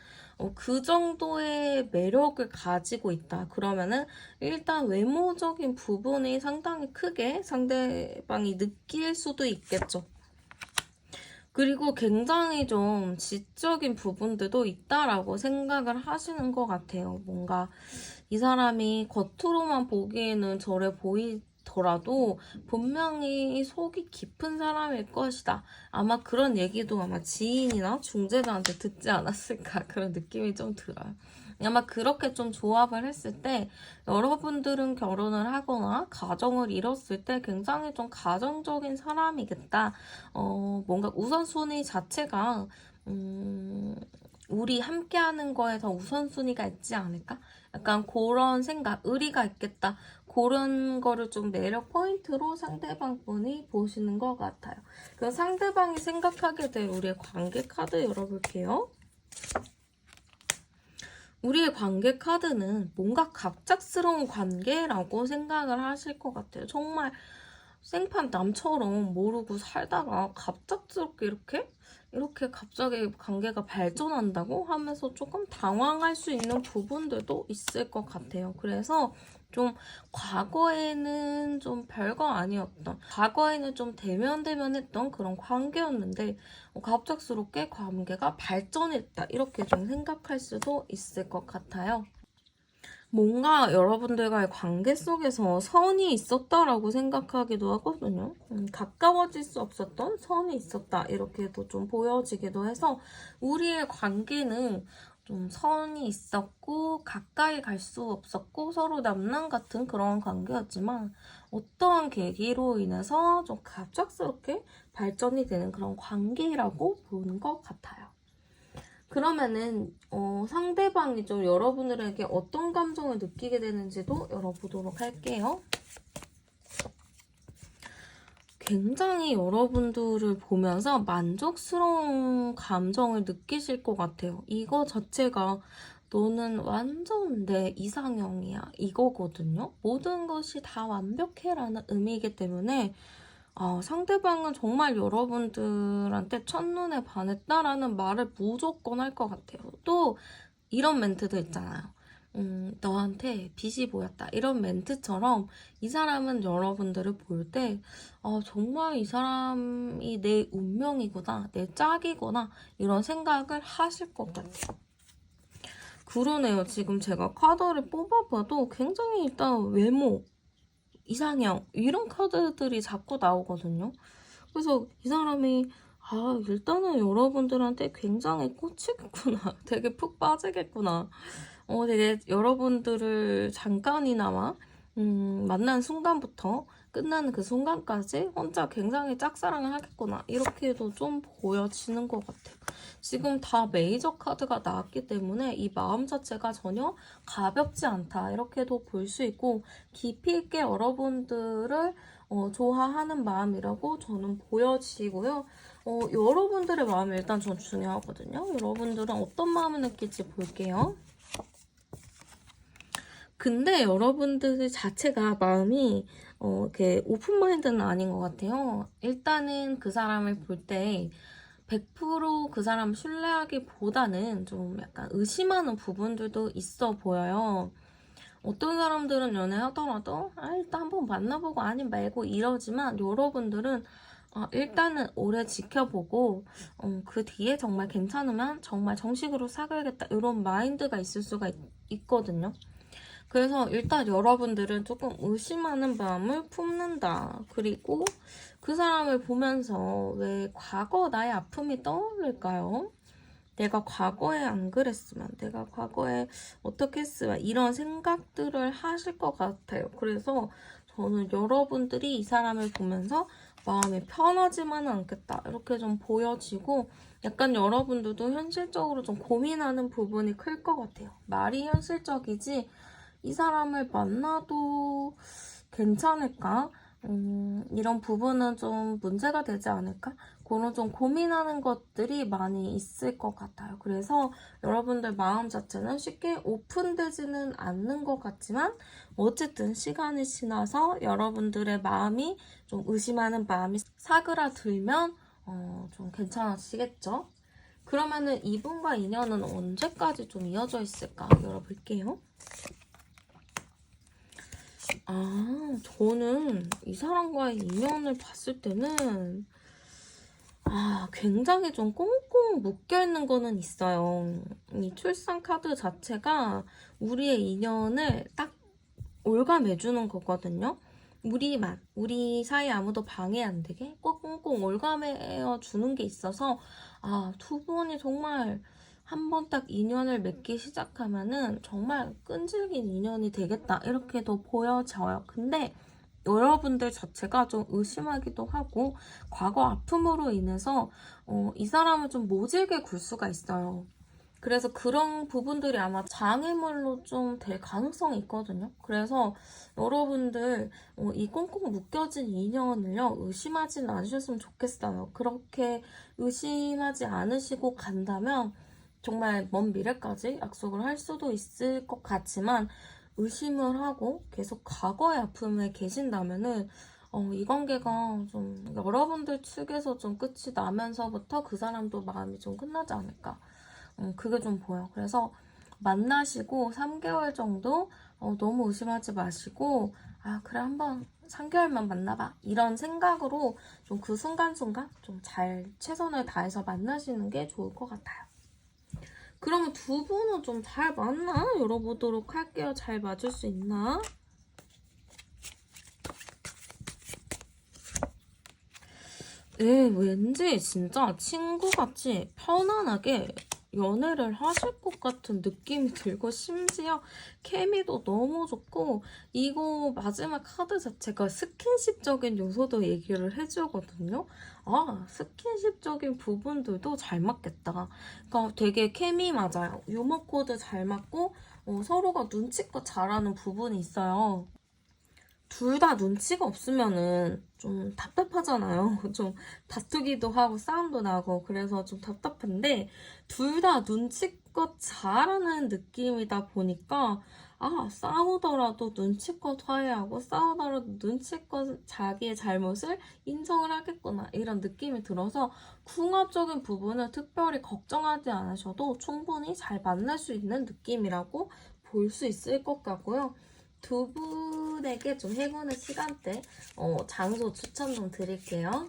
그 정도의 매력을 가지고 있다. 그러면은 일단 외모적인 부분이 상당히 크게 상대방이 느낄 수도 있겠죠. 그리고 굉장히 좀 지적인 부분들도 있다라고 생각을 하시는 것 같아요. 뭔가 이 사람이 겉으로만 보기에는 저래 않더라도 분명히 속이 깊은 사람일 것이다. 아마 그런 얘기도 아마 지인이나 중재자한테 듣지 않았을까 그런 느낌이 좀 들어요. 아마 그렇게 좀 조합을 했을 때 여러분들은 결혼을 하거나 가정을 이뤘을 때 굉장히 좀 가정적인 사람이겠다. 뭔가 우선순위 자체가 우리 함께하는 거에 더 우선순위가 있지 않을까? 약간 그런 생각, 의리가 있겠다. 그런 거를 좀 매력 포인트로 상대방 분이 보시는 것 같아요. 그 상대방이 생각하게 될 우리의 관계 카드 열어볼게요. 우리의 관계 카드는 뭔가 갑작스러운 관계라고 생각을 하실 것 같아요. 정말 생판 남처럼 모르고 살다가 갑작스럽게 이렇게 갑자기 관계가 발전한다고 하면서 조금 당황할 수 있는 부분들도 있을 것 같아요. 그래서 좀 과거에는 좀 별거 아니었던, 과거에는 좀 대면대면했던 그런 관계였는데 갑작스럽게 관계가 발전했다 이렇게 좀 생각할 수도 있을 것 같아요. 뭔가 여러분들과의 관계 속에서 선이 있었다라고 생각하기도 하거든요. 가까워질 수 없었던 선이 있었다 이렇게도 좀 보여지기도 해서 우리의 관계는 좀 선이 있었고 가까이 갈 수 없었고 서로 남남 같은 그런 관계였지만 어떠한 계기로 인해서 좀 갑작스럽게 발전이 되는 그런 관계라고 보는 것 같아요. 그러면은 상대방이 좀 여러분들에게 어떤 감정을 느끼게 되는지도 열어보도록 할게요. 굉장히 여러분들을 보면서 만족스러운 감정을 느끼실 것 같아요. 이거 자체가 너는 완전 내 이상형이야 이거거든요. 모든 것이 다 완벽해라는 의미이기 때문에 상대방은 정말 여러분들한테 첫눈에 반했다라는 말을 무조건 할 것 같아요. 또 이런 멘트도 있잖아요. 너한테 빛이 보였다. 이런 멘트처럼 이 사람은 여러분들을 볼 때 정말 이 사람이 내 운명이구나, 내 짝이구나 이런 생각을 하실 것 같아요. 그러네요. 지금 제가 카드를 뽑아봐도 굉장히 일단 외모, 이상형 이런 카드들이 자꾸 나오거든요. 그래서 이 사람이 일단은 여러분들한테 굉장히 꽂히겠구나. 되게 푹 빠지겠구나. 되게 여러분들을 잠깐이나마 만난 순간부터 끝나는 그 순간까지 혼자 굉장히 짝사랑을 하겠구나. 이렇게도 좀 보여지는 것 같아요. 지금 다 메이저 카드가 나왔기 때문에 이 마음 자체가 전혀 가볍지 않다. 이렇게도 볼 수 있고 깊이 있게 여러분들을 좋아하는 마음이라고 저는 보여지고요. 여러분들의 마음이 일단 전 중요하거든요. 여러분들은 어떤 마음을 느낄지 볼게요. 근데 여러분들 자체가 마음이 이렇게 오픈마인드는 아닌 것 같아요. 일단은 그 사람을 볼 때 100% 그 사람 신뢰하기보다는 좀 약간 의심하는 부분들도 있어 보여요. 어떤 사람들은 연애하더라도 일단 한번 만나보고 아님 말고 이러지만 여러분들은 일단은 오래 지켜보고 그 뒤에 정말 괜찮으면 정말 정식으로 사귀어야겠다 이런 마인드가 있을 수가 있거든요. 그래서 일단 여러분들은 조금 의심하는 마음을 품는다. 그리고 그 사람을 보면서 왜 과거 나의 아픔이 떠오를까요? 내가 과거에 안 그랬으면, 내가 과거에 어떻게 했으면 이런 생각들을 하실 것 같아요. 그래서 저는 여러분들이 이 사람을 보면서 마음이 편하지만은 않겠다. 이렇게 좀 보여지고 약간 여러분들도 현실적으로 좀 고민하는 부분이 클 것 같아요. 말이 현실적이지 이 사람을 만나도 괜찮을까? 이런 부분은 좀 문제가 되지 않을까? 그런 좀 고민하는 것들이 많이 있을 것 같아요. 그래서 여러분들 마음 자체는 쉽게 오픈되지는 않는 것 같지만 어쨌든 시간이 지나서 여러분들의 마음이 좀 의심하는 마음이 사그라들면 좀 괜찮아지겠죠? 그러면은 이분과 인연은 언제까지 좀 이어져 있을까? 열어볼게요. 저는 이 사람과의 인연을 봤을 때는 굉장히 좀 꽁꽁 묶여있는 거는 있어요. 이 출산 카드 자체가 우리의 인연을 딱 올가매주는 거거든요. 우리 사이 아무도 방해 안 되게 꼭 꽁꽁 올가매어 주는 게 있어서 두 분이 정말 한 번 딱 인연을 맺기 시작하면은 정말 끈질긴 인연이 되겠다 이렇게도 보여져요. 근데 여러분들 자체가 좀 의심하기도 하고 과거 아픔으로 인해서 이 사람을 좀 모질게 굴 수가 있어요. 그래서 그런 부분들이 아마 장애물로 좀 될 가능성이 있거든요. 그래서 여러분들 이 꽁꽁 묶여진 인연을요 의심하지는 않으셨으면 좋겠어요. 그렇게 의심하지 않으시고 간다면 정말 먼 미래까지 약속을 할 수도 있을 것 같지만 의심을 하고 계속 과거의 아픔에 계신다면은 이 관계가 좀 여러분들 측에서 좀 끝이 나면서부터 그 사람도 마음이 좀 끝나지 않을까. 그게 좀 보여. 그래서 만나시고 3개월 정도 너무 의심하지 마시고 그래 한번 3개월만 만나봐 이런 생각으로 좀 그 순간순간 좀 잘 최선을 다해서 만나시는 게 좋을 것 같아요. 그러면 두 분은 좀 잘 맞나? 열어보도록 할게요. 잘 맞을 수 있나? 왠지 진짜 친구같이 편안하게 연애를 하실 것 같은 느낌이 들고 심지어 케미도 너무 좋고 이거 마지막 카드 자체가 스킨십적인 요소도 얘기를 해주거든요. 스킨십적인 부분들도 잘 맞겠다. 그러니까 되게 케미 맞아요. 유머 코드 잘 맞고 서로가 눈치껏 잘하는 부분이 있어요. 둘 다 눈치가 없으면은 좀 답답하잖아요. 좀 다투기도 하고 싸움도 나고 그래서 좀 답답한데 둘 다 눈치껏 잘하는 느낌이다 보니까 싸우더라도 눈치껏 화해하고 싸우더라도 눈치껏 자기의 잘못을 인정을 하겠구나 이런 느낌이 들어서 궁합적인 부분을 특별히 걱정하지 않으셔도 충분히 잘 만날 수 있는 느낌이라고 볼 수 있을 것 같고요. 두 분에게 좀 행운의 시간대, 장소 추천 좀 드릴게요.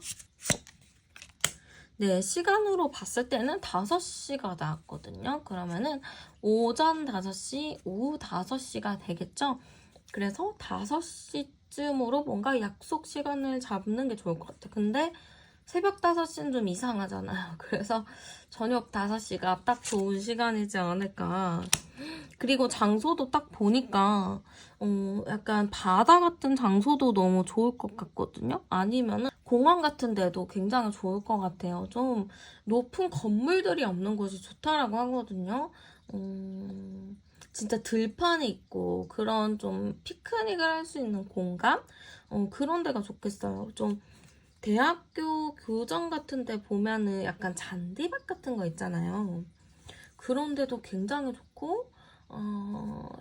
네, 시간으로 봤을 때는 5시가 나왔거든요. 그러면은 오전 5시, 오후 5시가 되겠죠? 그래서 5시쯤으로 뭔가 약속 시간을 잡는 게 좋을 것 같아요. 근데 새벽 5시는 좀 이상하잖아요. 그래서 저녁 5시가 딱 좋은 시간이지 않을까. 그리고 장소도 딱 보니까 약간 바다 같은 장소도 너무 좋을 것 같거든요. 아니면은 공원 같은 데도 굉장히 좋을 것 같아요. 좀 높은 건물들이 없는 곳이 좋다라고 하거든요. 진짜 들판이 있고 그런 좀 피크닉을 할 수 있는 공간? 그런 데가 좋겠어요. 좀 대학교 교정 같은 데 보면은 약간 잔디밭 같은 거 있잖아요. 그런 데도 굉장히 좋고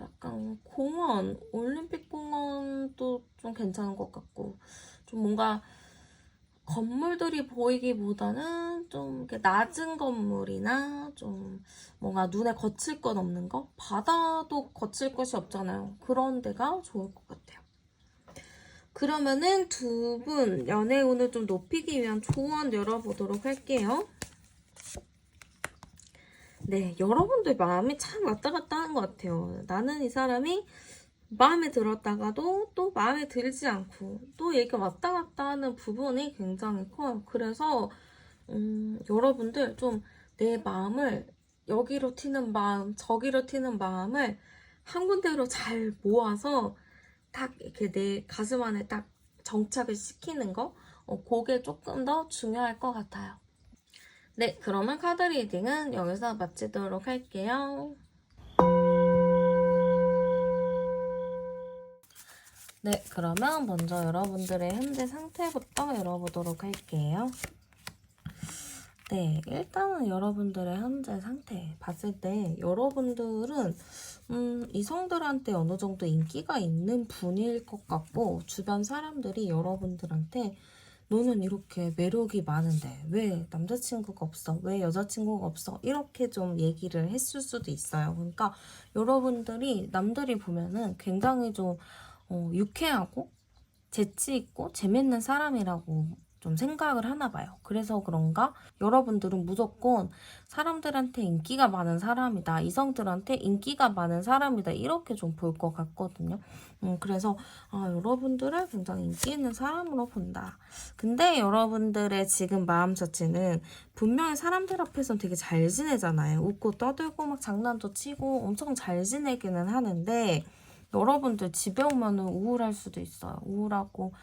약간 공원, 올림픽 공원도 좀 괜찮은 것 같고 좀 뭔가 건물들이 보이기보다는 좀 이렇게 낮은 건물이나 좀 뭔가 눈에 거칠 것 없는 거? 바다도 거칠 것이 없잖아요. 그런 데가 좋을 것 같아요. 그러면은 두 분 연애운을 좀 높이기 위한 조언 열어보도록 할게요. 네, 여러분들 마음이 참 왔다 갔다 하는 것 같아요. 나는 이 사람이 마음에 들었다가도 또 마음에 들지 않고 또 얘가 왔다 갔다 하는 부분이 굉장히 커요. 그래서 여러분들 좀 내 마음을 여기로 튀는 마음, 저기로 튀는 마음을 한 군데로 잘 모아서 딱 이렇게 내 가슴 안에 딱 정착을 시키는 거 그게 조금 더 중요할 것 같아요. 네, 그러면 카드 리딩은 여기서 마치도록 할게요. 네, 그러면 먼저 여러분들의 현재 상태부터 열어보도록 할게요. 네, 일단은 여러분들의 현재 상태 봤을 때 여러분들은 이성들한테 어느 정도 인기가 있는 분일 것 같고 주변 사람들이 여러분들한테 너는 이렇게 매력이 많은데 왜 남자친구가 없어? 왜 여자친구가 없어? 이렇게 좀 얘기를 했을 수도 있어요. 그러니까 여러분들이 남들이 보면은 굉장히 좀 유쾌하고 재치 있고 재밌는 사람이라고 좀 생각을 하나 봐요. 그래서 그런가 여러분들은 무조건 사람들한테 인기가 많은 사람이다, 이성들한테 인기가 많은 사람이다, 이렇게 좀 볼 것 같거든요. 그래서 여러분들을 굉장히 인기 있는 사람으로 본다. 근데 여러분들의 지금 마음 자체는 분명히 사람들 앞에서는 되게 잘 지내잖아요. 웃고 떠들고 막 장난도 치고 엄청 잘 지내기는 하는데, 여러분들 집에 오면은 우울할 수도 있어요. 우울하고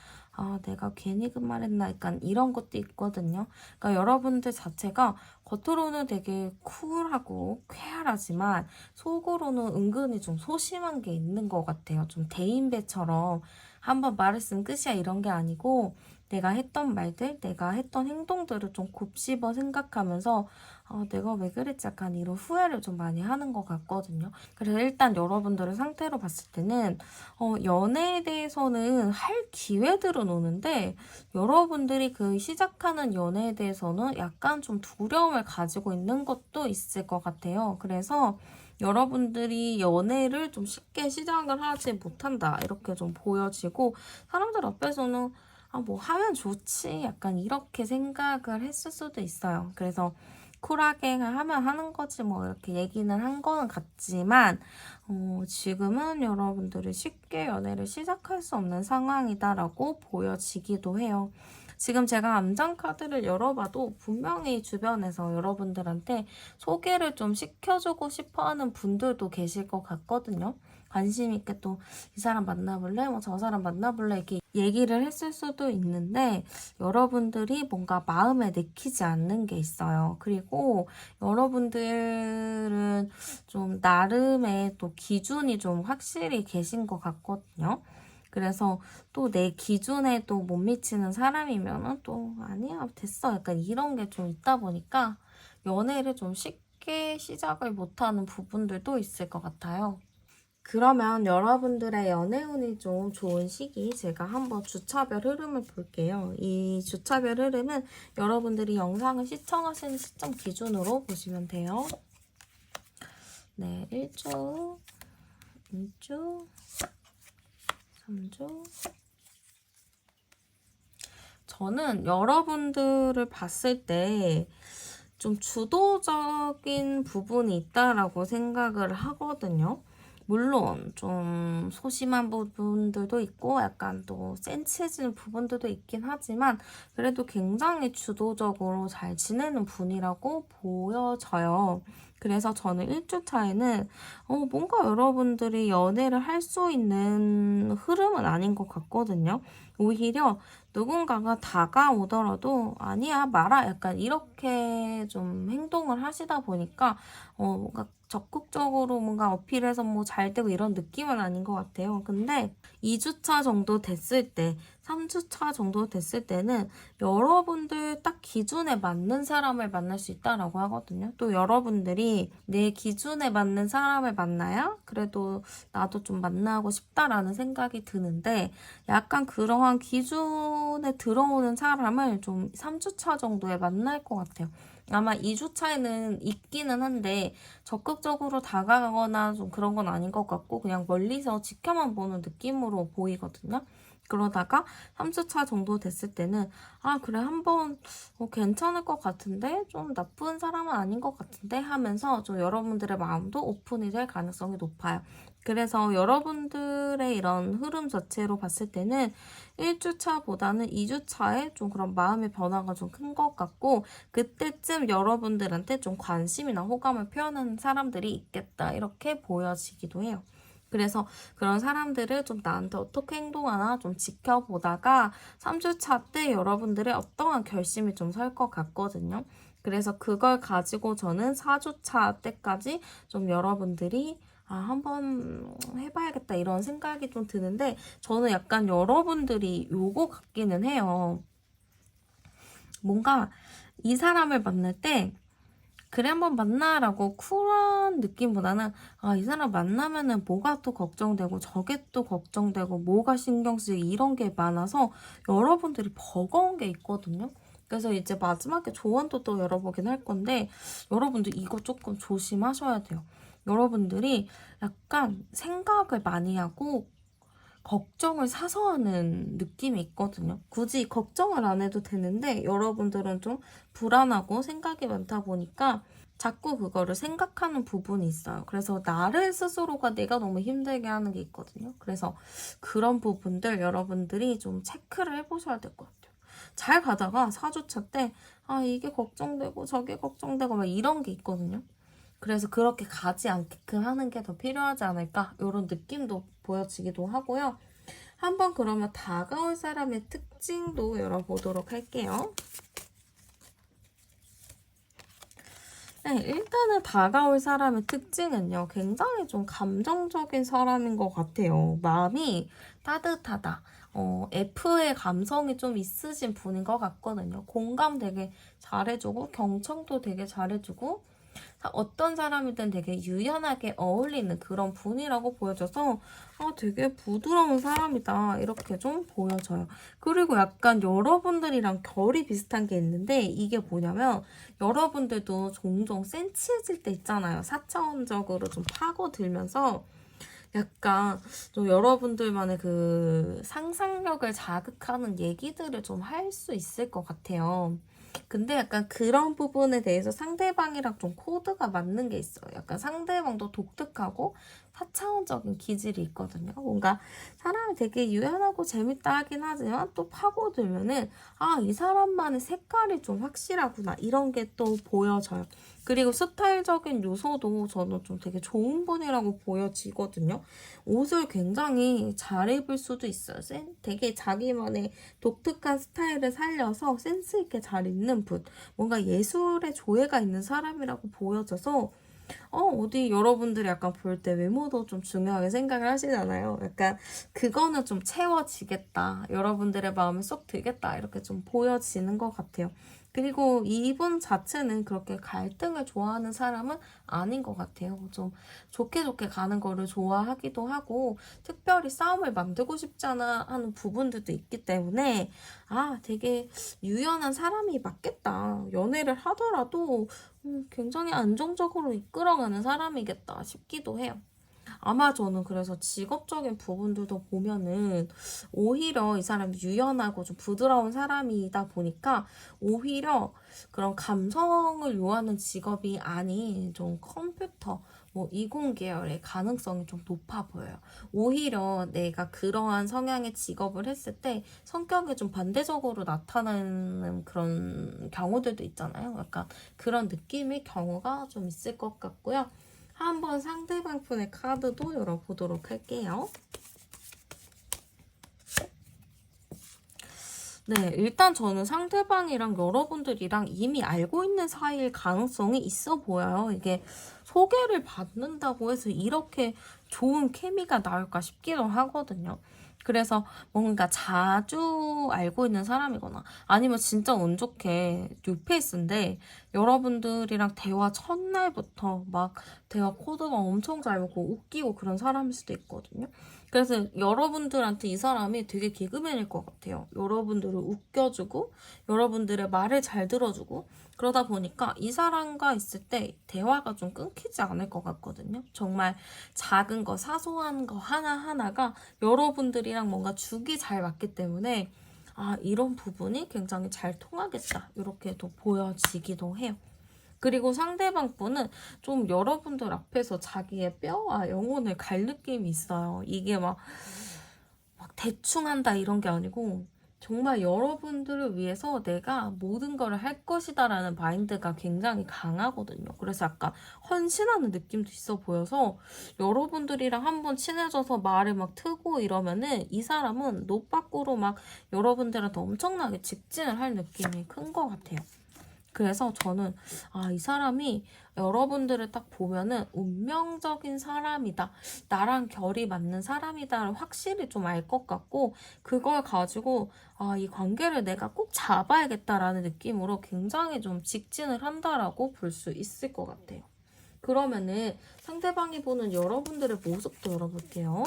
내가 괜히 그 말했나, 약간 이런 것도 있거든요. 그러니까 여러분들 자체가 겉으로는 되게 쿨하고 쾌활하지만 속으로는 은근히 좀 소심한 게 있는 것 같아요. 좀 대인배처럼 한번 말했으면 끝이야 이런 게 아니고, 내가 했던 말들, 내가 했던 행동들을 좀 곱씹어 생각하면서 내가 왜 그랬지, 약간 이런 후회를 좀 많이 하는 것 같거든요. 그래서 일단 여러분들의 상태로 봤을 때는 연애에 대해서는 할 기회들은 오는데, 여러분들이 그 시작하는 연애에 대해서는 약간 좀 두려움을 가지고 있는 것도 있을 것 같아요. 그래서 여러분들이 연애를 좀 쉽게 시작을 하지 못한다, 이렇게 좀 보여지고, 사람들 앞에서는 뭐 하면 좋지, 약간 이렇게 생각을 했을 수도 있어요. 그래서 쿨하게 하면 하는 거지 뭐 이렇게 얘기는 한 거는 같지만, 지금은 여러분들이 쉽게 연애를 시작할 수 없는 상황이다라고 보여지기도 해요. 지금 제가 암장 카드를 열어봐도 분명히 주변에서 여러분들한테 소개를 좀 시켜주고 싶어하는 분들도 계실 것 같거든요. 관심 있게 또 이 사람 만나볼래? 뭐 저 사람 만나볼래? 이렇게 얘기를 했을 수도 있는데, 여러분들이 뭔가 마음에 내키지 않는 게 있어요. 그리고 여러분들은 좀 나름의 또 기준이 좀 확실히 계신 것 같거든요. 그래서 또 내 기준에 또 못 미치는 사람이면은 또 아니야 됐어, 약간 이런 게 좀 있다 보니까 연애를 좀 쉽게 시작을 못하는 부분들도 있을 것 같아요. 그러면 여러분들의 연애운이 좀 좋은 시기, 제가 한번 주차별 흐름을 볼게요. 이 주차별 흐름은 여러분들이 영상을 시청하시는 시점 기준으로 보시면 돼요. 네, 1주, 2주, 3주. 저는 여러분들을 봤을 때 좀 주도적인 부분이 있다라고 생각을 하거든요. 물론 좀 소심한 부분들도 있고 약간 또 센치해지는 부분들도 있긴 하지만, 그래도 굉장히 주도적으로 잘 지내는 분이라고 보여져요. 그래서 저는 1주 차에는 뭔가 여러분들이 연애를 할 수 있는 흐름은 아닌 것 같거든요. 오히려 누군가가 다가오더라도 아니야 마라, 약간 이렇게 좀 행동을 하시다 보니까 뭔가 적극적으로 뭔가 어필해서 뭐 잘 되고 이런 느낌은 아닌 것 같아요. 근데 2주차 정도 됐을 때, 3주차 정도 됐을 때는 여러분들 딱 기준에 맞는 사람을 만날 수 있다라고 하거든요. 또 여러분들이 내 기준에 맞는 사람을 만나야 그래도 나도 좀 만나고 싶다라는 생각이 드는데, 약간 그러한 기준에 들어오는 사람을 좀 3주차 정도에 만날 것 같아요. 아마 2주차에는 있기는 한데 적극적으로 다가가거나 좀 그런 건 아닌 것 같고, 그냥 멀리서 지켜만 보는 느낌으로 보이거든요. 그러다가 3주차 정도 됐을 때는 그래 한번 괜찮을 것 같은데, 좀 나쁜 사람은 아닌 것 같은데 하면서 좀 여러분들의 마음도 오픈이 될 가능성이 높아요. 그래서 여러분들의 이런 흐름 자체로 봤을 때는 1주차보다는 2주차에 좀 그런 마음의 변화가 좀 큰 것 같고, 그때쯤 여러분들한테 좀 관심이나 호감을 표현하는 사람들이 있겠다, 이렇게 보여지기도 해요. 그래서 그런 사람들을 좀 나한테 어떻게 행동하나 좀 지켜보다가 3주차 때 여러분들의 어떠한 결심이 좀 설 것 같거든요. 그래서 그걸 가지고 저는 4주차 때까지 좀 여러분들이 한번 해봐야겠다 이런 생각이 좀 드는데, 저는 약간 여러분들이 요거 같기는 해요. 뭔가 이 사람을 만날 때 그래 한번 만나라고 쿨한 느낌보다는 이 사람 만나면은 뭐가 또 걱정되고 저게 또 걱정되고 뭐가 신경 쓰이고 이런 게 많아서 여러분들이 버거운 게 있거든요. 그래서 이제 마지막에 조언도 또 열어보긴 할 건데, 여러분들 이거 조금 조심하셔야 돼요. 여러분들이 약간 생각을 많이 하고 걱정을 사서 하는 느낌이 있거든요. 굳이 걱정을 안 해도 되는데 여러분들은 좀 불안하고 생각이 많다 보니까 자꾸 그거를 생각하는 부분이 있어요. 그래서 나를 스스로가 내가 너무 힘들게 하는 게 있거든요. 그래서 그런 부분들 여러분들이 좀 체크를 해보셔야 될 것 같아요. 잘 가다가 4주차 때 이게 걱정되고 저게 걱정되고 막 이런 게 있거든요. 그래서 그렇게 가지 않게끔 하는 게 더 필요하지 않을까 이런 느낌도 보여지기도 하고요. 한번 그러면 다가올 사람의 특징도 열어보도록 할게요. 네, 일단은 다가올 사람의 특징은요. 굉장히 좀 감정적인 사람인 것 같아요. 마음이 따뜻하다. F의 감성이 좀 있으신 분인 것 같거든요. 공감 되게 잘해주고 경청도 되게 잘해주고 어떤 사람이든 되게 유연하게 어울리는 그런 분이라고 보여져서 되게 부드러운 사람이다 이렇게 좀 보여져요. 그리고 약간 여러분들이랑 결이 비슷한 게 있는데 이게 뭐냐면 여러분들도 종종 센치해질 때 있잖아요. 4차원적으로 좀 파고들면서 약간 좀 여러분들만의 그 상상력을 자극하는 얘기들을 좀 할 수 있을 것 같아요. 근데 약간 그런 부분에 대해서 상대방이랑 좀 코드가 맞는 게 있어요. 약간 상대방도 독특하고 4차원적인 기질이 있거든요. 뭔가 사람이 되게 유연하고 재밌다 하긴 하지만 또 파고들면은 이 사람만의 색깔이 좀 확실하구나 이런 게 또 보여져요. 그리고 스타일적인 요소도 저는 좀 되게 좋은 분이라고 보여지거든요. 옷을 굉장히 잘 입을 수도 있어요. 되게 자기만의 독특한 스타일을 살려서 센스 있게 잘 입는 분. 뭔가 예술의 조예가 있는 사람이라고 보여져서 어디 여러분들이 약간 볼 때 외모도 좀 중요하게 생각을 하시잖아요. 약간 그거는 좀 채워지겠다. 여러분들의 마음에 쏙 들겠다. 이렇게 좀 보여지는 것 같아요. 그리고 이분 자체는 그렇게 갈등을 좋아하는 사람은 아닌 것 같아요. 좀 좋게 좋게 가는 거를 좋아하기도 하고 특별히 싸움을 만들고 싶지 않아 하는 부분들도 있기 때문에 되게 유연한 사람이 맞겠다. 연애를 하더라도 굉장히 안정적으로 이끌어가는 사람이겠다 싶기도 해요. 아마 저는 그래서 직업적인 부분들도 보면은 오히려 이 사람이 유연하고 좀 부드러운 사람이다 보니까 오히려 그런 감성을 요하는 직업이 아닌 좀 컴퓨터, 이공 계열의 가능성이 좀 높아 보여요. 오히려 내가 그러한 성향의 직업을 했을 때 성격이 좀 반대적으로 나타나는 그런 경우들도 있잖아요. 약간 그런 느낌의 경우가 좀 있을 것 같고요. 한번 상대방 분의 카드도 열어보도록 할게요. 네, 일단 저는 상대방이랑 여러분들이랑 이미 알고 있는 사이일 가능성이 있어 보여요. 이게 소개를 받는다고 해서 이렇게 좋은 케미가 나올까 싶기도 하거든요. 그래서 뭔가 자주 알고 있는 사람이거나 아니면 진짜 운 좋게 뉴페이스인데 여러분들이랑 대화 첫날부터 막 대화 코드가 엄청 잘 맞고 웃기고 그런 사람일 수도 있거든요. 그래서 여러분들한테 이 사람이 되게 개그맨일 것 같아요. 여러분들을 웃겨주고 여러분들의 말을 잘 들어주고 그러다 보니까 이 사람과 있을 때 대화가 좀 끊기지 않을 것 같거든요. 정말 작은 거 사소한 거 하나하나가 여러분들이랑 뭔가 죽이 잘 맞기 때문에 이런 부분이 굉장히 잘 통하겠다 이렇게도 보여지기도 해요. 그리고 상대방 분은 좀 여러분들 앞에서 자기의 뼈와 영혼을 갈 느낌이 있어요. 이게 막 대충 한다 이런 게 아니고 정말 여러분들을 위해서 내가 모든 걸 할 것이다 라는 마인드가 굉장히 강하거든요. 그래서 약간 헌신하는 느낌도 있어 보여서 여러분들이랑 한번 친해져서 말을 막 트고 이러면은 이 사람은 노 밖으로 막 여러분들한테 엄청나게 직진을 할 느낌이 큰 것 같아요. 그래서 저는 이 사람이 여러분들을 딱 보면은 운명적인 사람이다. 나랑 결이 맞는 사람이다를 확실히 좀 알 것 같고 그걸 가지고 이 관계를 내가 꼭 잡아야겠다라는 느낌으로 굉장히 좀 직진을 한다라고 볼 수 있을 것 같아요. 그러면은 상대방이 보는 여러분들의 모습도 열어볼게요.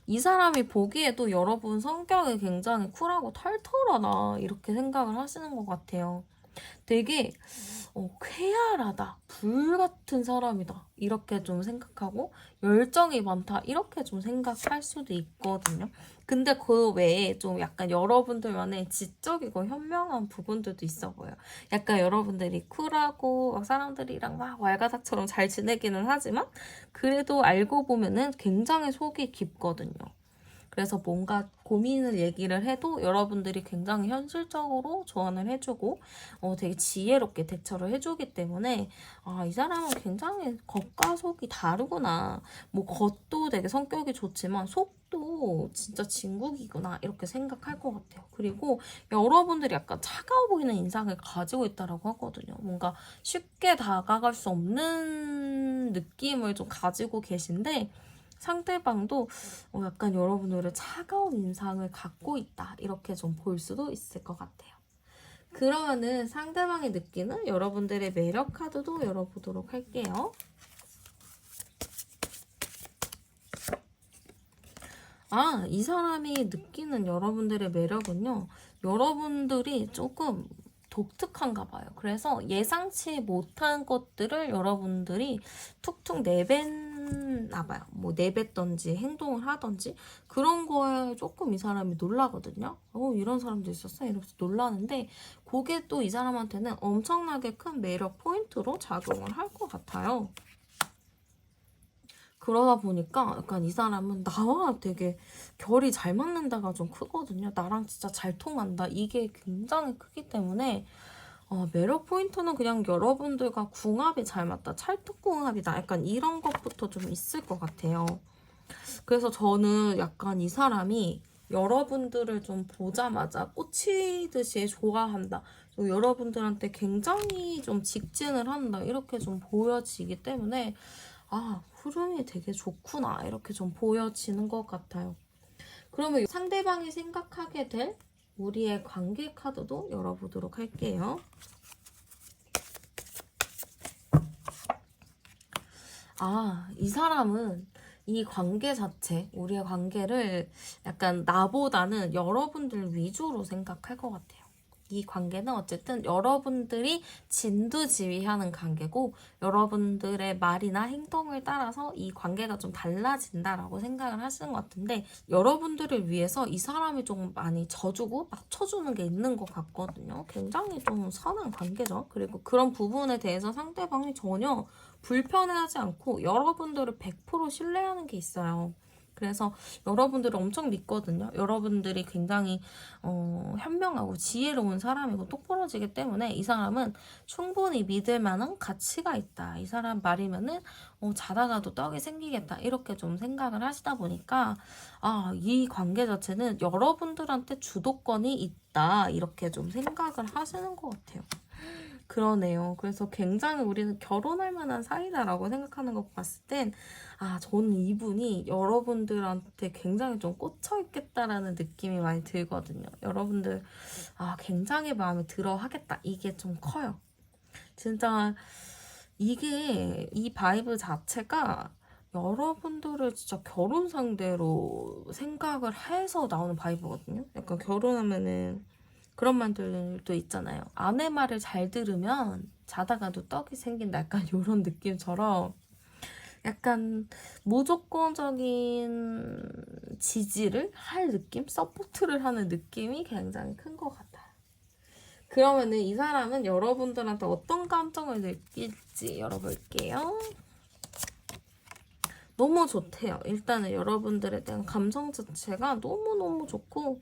이 사람이 보기에도 여러분 성격이 굉장히 쿨하고 털털하다 이렇게 생각을 하시는 것 같아요. 되게 쾌활하다, 불 같은 사람이다 이렇게 좀 생각하고 열정이 많다 이렇게 좀 생각할 수도 있거든요. 근데 그 외에 좀 약간 여러분들만의 지적이고 현명한 부분들도 있어 보여요. 약간 여러분들이 쿨하고 막 사람들이랑 막 왈가닥처럼 잘 지내기는 하지만 그래도 알고 보면은 굉장히 속이 깊거든요. 그래서 뭔가 고민을 얘기를 해도 여러분들이 굉장히 현실적으로 조언을 해주고 되게 지혜롭게 대처를 해주기 때문에 이 사람은 굉장히 겉과 속이 다르구나. 뭐 겉도 되게 성격이 좋지만 속도 진짜 진국이구나 이렇게 생각할 것 같아요. 그리고 여러분들이 약간 차가워 보이는 인상을 가지고 있다라고 하거든요. 뭔가 쉽게 다가갈 수 없는 느낌을 좀 가지고 계신데 상대방도 약간 여러분들의 차가운 인상을 갖고 있다 이렇게 좀 볼 수도 있을 것 같아요. 그러면은 상대방이 느끼는 여러분들의 매력 카드도 열어보도록 할게요. 이 사람이 느끼는 여러분들의 매력은요. 여러분들이 조금 독특한가 봐요. 그래서 예상치 못한 것들을 여러분들이 툭툭 내뱉나 봐요. 뭐 내뱉던지 행동을 하던지 그런 거에 조금 이 사람이 놀라거든요. 이런 사람도 있었어? 이러면서 놀라는데 그게 또 이 사람한테는 엄청나게 큰 매력 포인트로 작용을 할 것 같아요. 그러다 보니까 약간 이 사람은 나와 되게 결이 잘 맞는다가 좀 크거든요. 나랑 진짜 잘 통한다. 이게 굉장히 크기 때문에 매력 포인트는 그냥 여러분들과 궁합이 잘 맞다. 찰떡궁합이다. 약간 이런 것부터 좀 있을 것 같아요. 그래서 저는 약간 이 사람이 여러분들을 좀 보자마자 꽂히듯이 좋아한다. 여러분들한테 굉장히 좀 직진을 한다. 이렇게 좀 보여지기 때문에 흐름이 되게 좋구나. 이렇게 좀 보여지는 것 같아요. 그러면 상대방이 생각하게 될 우리의 관계 카드도 열어보도록 할게요. 이 사람은 이 관계 자체, 우리의 관계를 약간 나보다는 여러분들 위주로 생각할 것 같아요. 이 관계는 어쨌든 여러분들이 진두지휘하는 관계고 여러분들의 말이나 행동을 따라서 이 관계가 좀 달라진다라고 생각을 하시는 것 같은데 여러분들을 위해서 이 사람이 좀 많이 져주고 맞춰주는 게 있는 것 같거든요. 굉장히 좀 선한 관계죠. 그리고 그런 부분에 대해서 상대방이 전혀 불편해하지 않고 여러분들을 100% 신뢰하는 게 있어요. 그래서 여러분들을 엄청 믿거든요. 여러분들이 굉장히 현명하고 지혜로운 사람이고 똑부러지기 때문에 이 사람은 충분히 믿을 만한 가치가 있다. 이 사람 말이면은 자다가도 떡이 생기겠다. 이렇게 좀 생각을 하시다 보니까 이 관계 자체는 여러분들한테 주도권이 있다. 이렇게 좀 생각을 하시는 것 같아요. 그러네요. 그래서 굉장히 우리는 결혼할 만한 사이다라고 생각하는 것 봤을 땐, 저는 이분이 여러분들한테 굉장히 좀 꽂혀있겠다라는 느낌이 많이 들거든요. 여러분들, 굉장히 마음에 들어 하겠다. 이게 좀 커요. 진짜, 이 바이브 자체가 여러분들을 진짜 결혼 상대로 생각을 해서 나오는 바이브거든요. 약간 결혼하면은, 그런 말들도 있잖아요. 아내 말을 잘 들으면 자다가도 떡이 생긴다. 약간 이런 느낌처럼 약간 무조건적인 지지를 할 느낌? 서포트를 하는 느낌이 굉장히 큰 것 같아요. 그러면은 이 사람은 여러분들한테 어떤 감정을 느낄지 열어볼게요. 너무 좋대요. 일단은 여러분들에 대한 감정 자체가 너무너무 좋고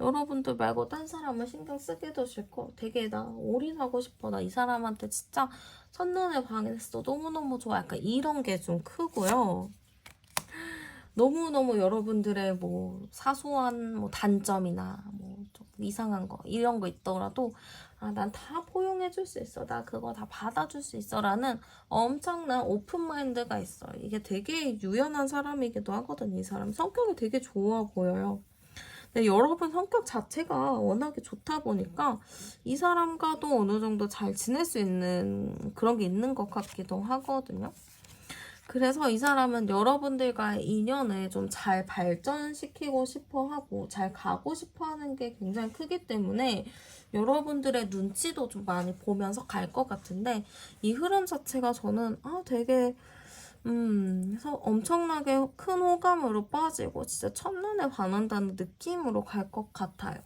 여러분들 말고 딴 사람을 신경 쓰기도 싫고 되게 나 올인하고 싶어. 나 이 사람한테 진짜 첫눈에 반했어. 너무너무 좋아. 약간 이런 게 좀 크고요. 너무너무 여러분들의 뭐 사소한 뭐 단점이나 뭐 좀 이상한 거 이런 거 있더라도 난 다 포용해줄 수 있어. 나 그거 다 받아줄 수 있어. 라는 엄청난 오픈마인드가 있어요. 이게 되게 유연한 사람이기도 하거든요. 이 사람 성격이 되게 좋아 보여요. 근데 여러분 성격 자체가 워낙에 좋다 보니까 이 사람과도 어느 정도 잘 지낼 수 있는 그런 게 있는 것 같기도 하거든요. 그래서 이 사람은 여러분들과의 인연을 좀 잘 발전시키고 싶어 하고 잘 가고 싶어 하는 게 굉장히 크기 때문에 여러분들의 눈치도 좀 많이 보면서 갈 것 같은데, 이 흐름 자체가 저는 되게 그래서 엄청나게 큰 호감으로 빠지고 진짜 첫눈에 반한다는 느낌으로 갈 것 같아요.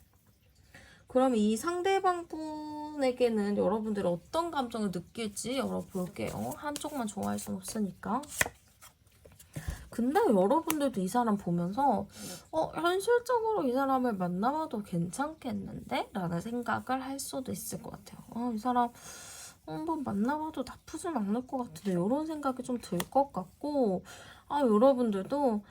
그럼 이 상대방 분에게는 여러분들이 어떤 감정을 느낄지 열어볼게요. 한쪽만 좋아할 순 없으니까. 근데 여러분들도 이 사람 보면서 현실적으로 이 사람을 만나봐도 괜찮겠는데? 라는 생각을 할 수도 있을 것 같아요. 이 사람 한번 만나봐도 나쁘진 않을 것 같은데, 이런 생각이 좀 들 것 같고, 여러분들도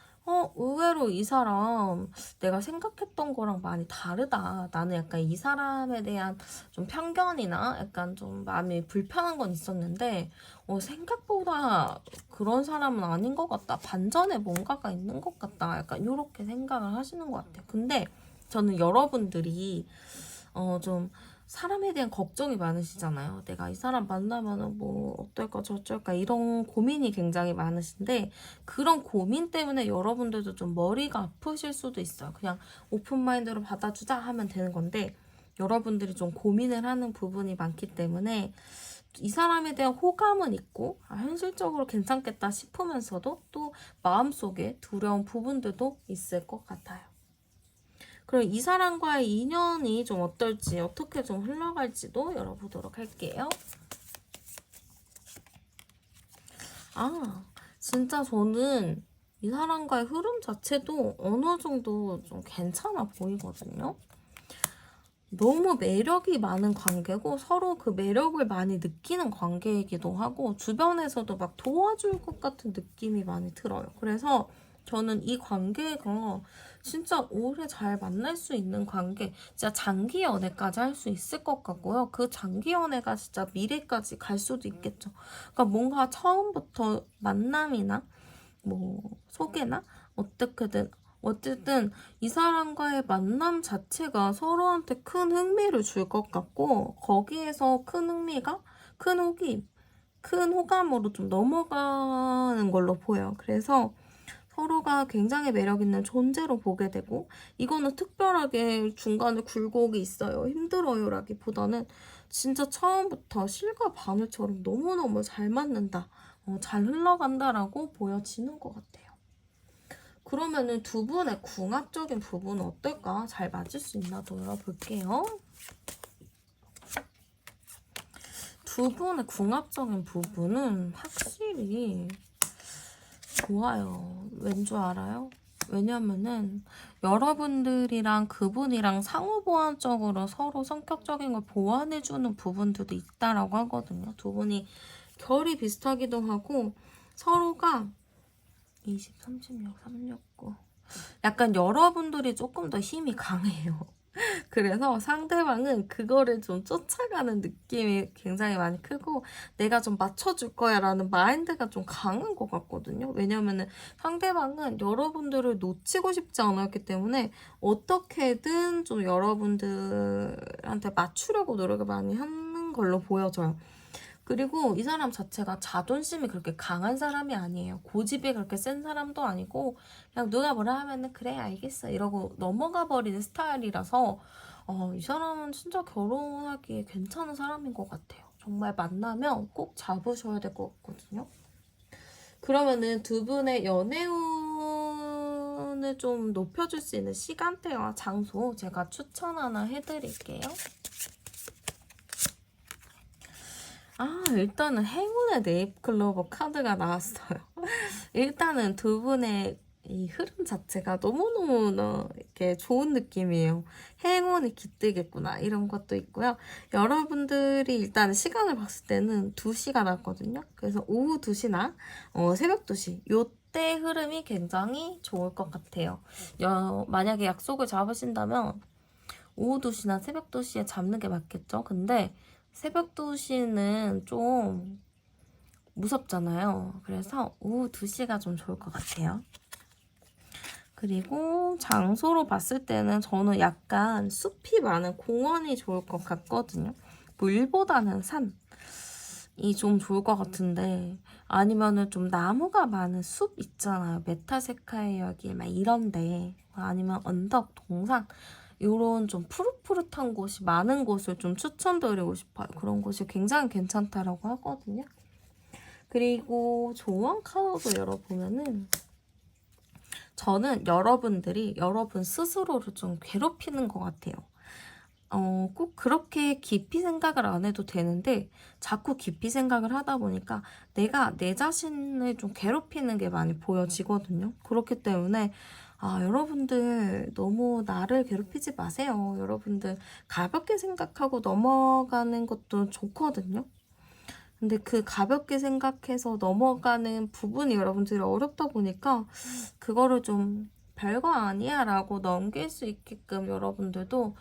의외로 이 사람 내가 생각했던 거랑 많이 다르다. 나는 약간 이 사람에 대한 좀 편견이나 약간 좀 마음이 불편한 건 있었는데 생각보다 그런 사람은 아닌 것 같다. 반전에 뭔가가 있는 것 같다. 약간 이렇게 생각을 하시는 것 같아요. 근데 저는 여러분들이 좀 사람에 대한 걱정이 많으시잖아요. 내가 이 사람 만나면 뭐 어떨까 저쩔까 이런 고민이 굉장히 많으신데, 그런 고민 때문에 여러분들도 좀 머리가 아프실 수도 있어요. 그냥 오픈마인드로 받아주자 하면 되는 건데, 여러분들이 좀 고민을 하는 부분이 많기 때문에 이 사람에 대한 호감은 있고 현실적으로 괜찮겠다 싶으면서도 또 마음속에 두려운 부분들도 있을 것 같아요. 그럼 이 사람과의 인연이 좀 어떨지, 어떻게 좀 흘러갈지도 열어보도록 할게요. 진짜 저는 이 사람과의 흐름 자체도 어느 정도 좀 괜찮아 보이거든요. 너무 매력이 많은 관계고 서로 그 매력을 많이 느끼는 관계이기도 하고 주변에서도 막 도와줄 것 같은 느낌이 많이 들어요. 그래서 저는 이 관계가 진짜 오래 잘 만날 수 있는 관계, 진짜 장기 연애까지 할 수 있을 것 같고요. 그 장기 연애가 진짜 미래까지 갈 수도 있겠죠. 그러니까 뭔가 처음부터 만남이나 뭐 소개나 어떻게든 어쨌든 이 사람과의 만남 자체가 서로한테 큰 흥미를 줄 것 같고, 거기에서 큰 흥미가 큰 호감으로 좀 넘어가는 걸로 보여요. 그래서 서로가 굉장히 매력있는 존재로 보게 되고, 이거는 특별하게 중간에 굴곡이 있어요, 힘들어요 라기보다는 진짜 처음부터 실과 바늘처럼 너무너무 잘 맞는다, 잘 흘러간다라고 보여지는 것 같아요. 그러면은 두 분의 궁합적인 부분은 어떨까? 잘 맞을 수 있나 돌아볼게요. 두 분의 궁합적인 부분은 확실히 좋아요. 왠 줄 알아요? 왜냐면은 여러분들이랑 그분이랑 상호보완적으로 서로 성격적인 걸 보완해주는 부분들도 있다라고 하거든요. 두 분이 결이 비슷하기도 하고 서로가 20, 36, 369 약간 여러분들이 조금 더 힘이 강해요. 그래서 상대방은 그거를 좀 쫓아가는 느낌이 굉장히 많이 크고, 내가 좀 맞춰줄 거야 라는 마인드가 좀 강한 것 같거든요. 왜냐면은 상대방은 여러분들을 놓치고 싶지 않았기 때문에 어떻게든 좀 여러분들한테 맞추려고 노력을 많이 하는 걸로 보여져요. 그리고 이 사람 자체가 자존심이 그렇게 강한 사람이 아니에요. 고집이 그렇게 센 사람도 아니고 그냥 누가 뭐라 하면은 그래 알겠어 이러고 넘어가 버리는 스타일이라서 이 사람은 진짜 결혼하기에 괜찮은 사람인 것 같아요. 정말 만나면 꼭 잡으셔야 될 것 같거든요. 그러면은 두 분의 연애운을 좀 높여줄 수 있는 시간대와 장소 제가 추천 하나 해드릴게요. 일단은 행운의 네잎클로버 카드가 나왔어요. 일단은 두 분의 이 흐름 자체가 너무너무 이렇게 좋은 느낌이에요. 행운이 깃들겠구나 이런 것도 있고요. 여러분들이 일단 시간을 봤을 때는 2시가 났거든요. 그래서 오후 2시나 새벽 2시 요때 흐름이 굉장히 좋을 것 같아요. 만약에 약속을 잡으신다면 오후 2시나 새벽 2시에 잡는 게 맞겠죠? 근데 새벽 2시는 좀 무섭잖아요. 그래서 오후 2시가 좀 좋을 것 같아요. 그리고 장소로 봤을 때는 저는 약간 숲이 많은 공원이 좋을 것 같거든요. 물보다는 산. 좀 좋을 것 같은데, 아니면은 좀 나무가 많은 숲 있잖아요. 메타세카이 여기 막 이런데, 아니면 언덕, 동산, 요런 좀 푸릇푸릇한 곳이 많은 곳을 좀 추천드리고 싶어요. 그런 곳이 굉장히 괜찮다라고 하거든요. 그리고 조언 카드도 열어보면은, 저는 여러분들이 여러분 스스로를 좀 괴롭히는 것 같아요. 꼭 그렇게 깊이 생각을 안 해도 되는데 자꾸 깊이 생각을 하다 보니까 내가 내 자신을 좀 괴롭히는 게 많이 보여지거든요. 그렇기 때문에 여러분들 너무 나를 괴롭히지 마세요. 여러분들 가볍게 생각하고 넘어가는 것도 좋거든요. 근데 그 가볍게 생각해서 넘어가는 부분이 여러분들이 어렵다 보니까 그거를 좀 별거 아니야 라고 넘길 수 있게끔 여러분들도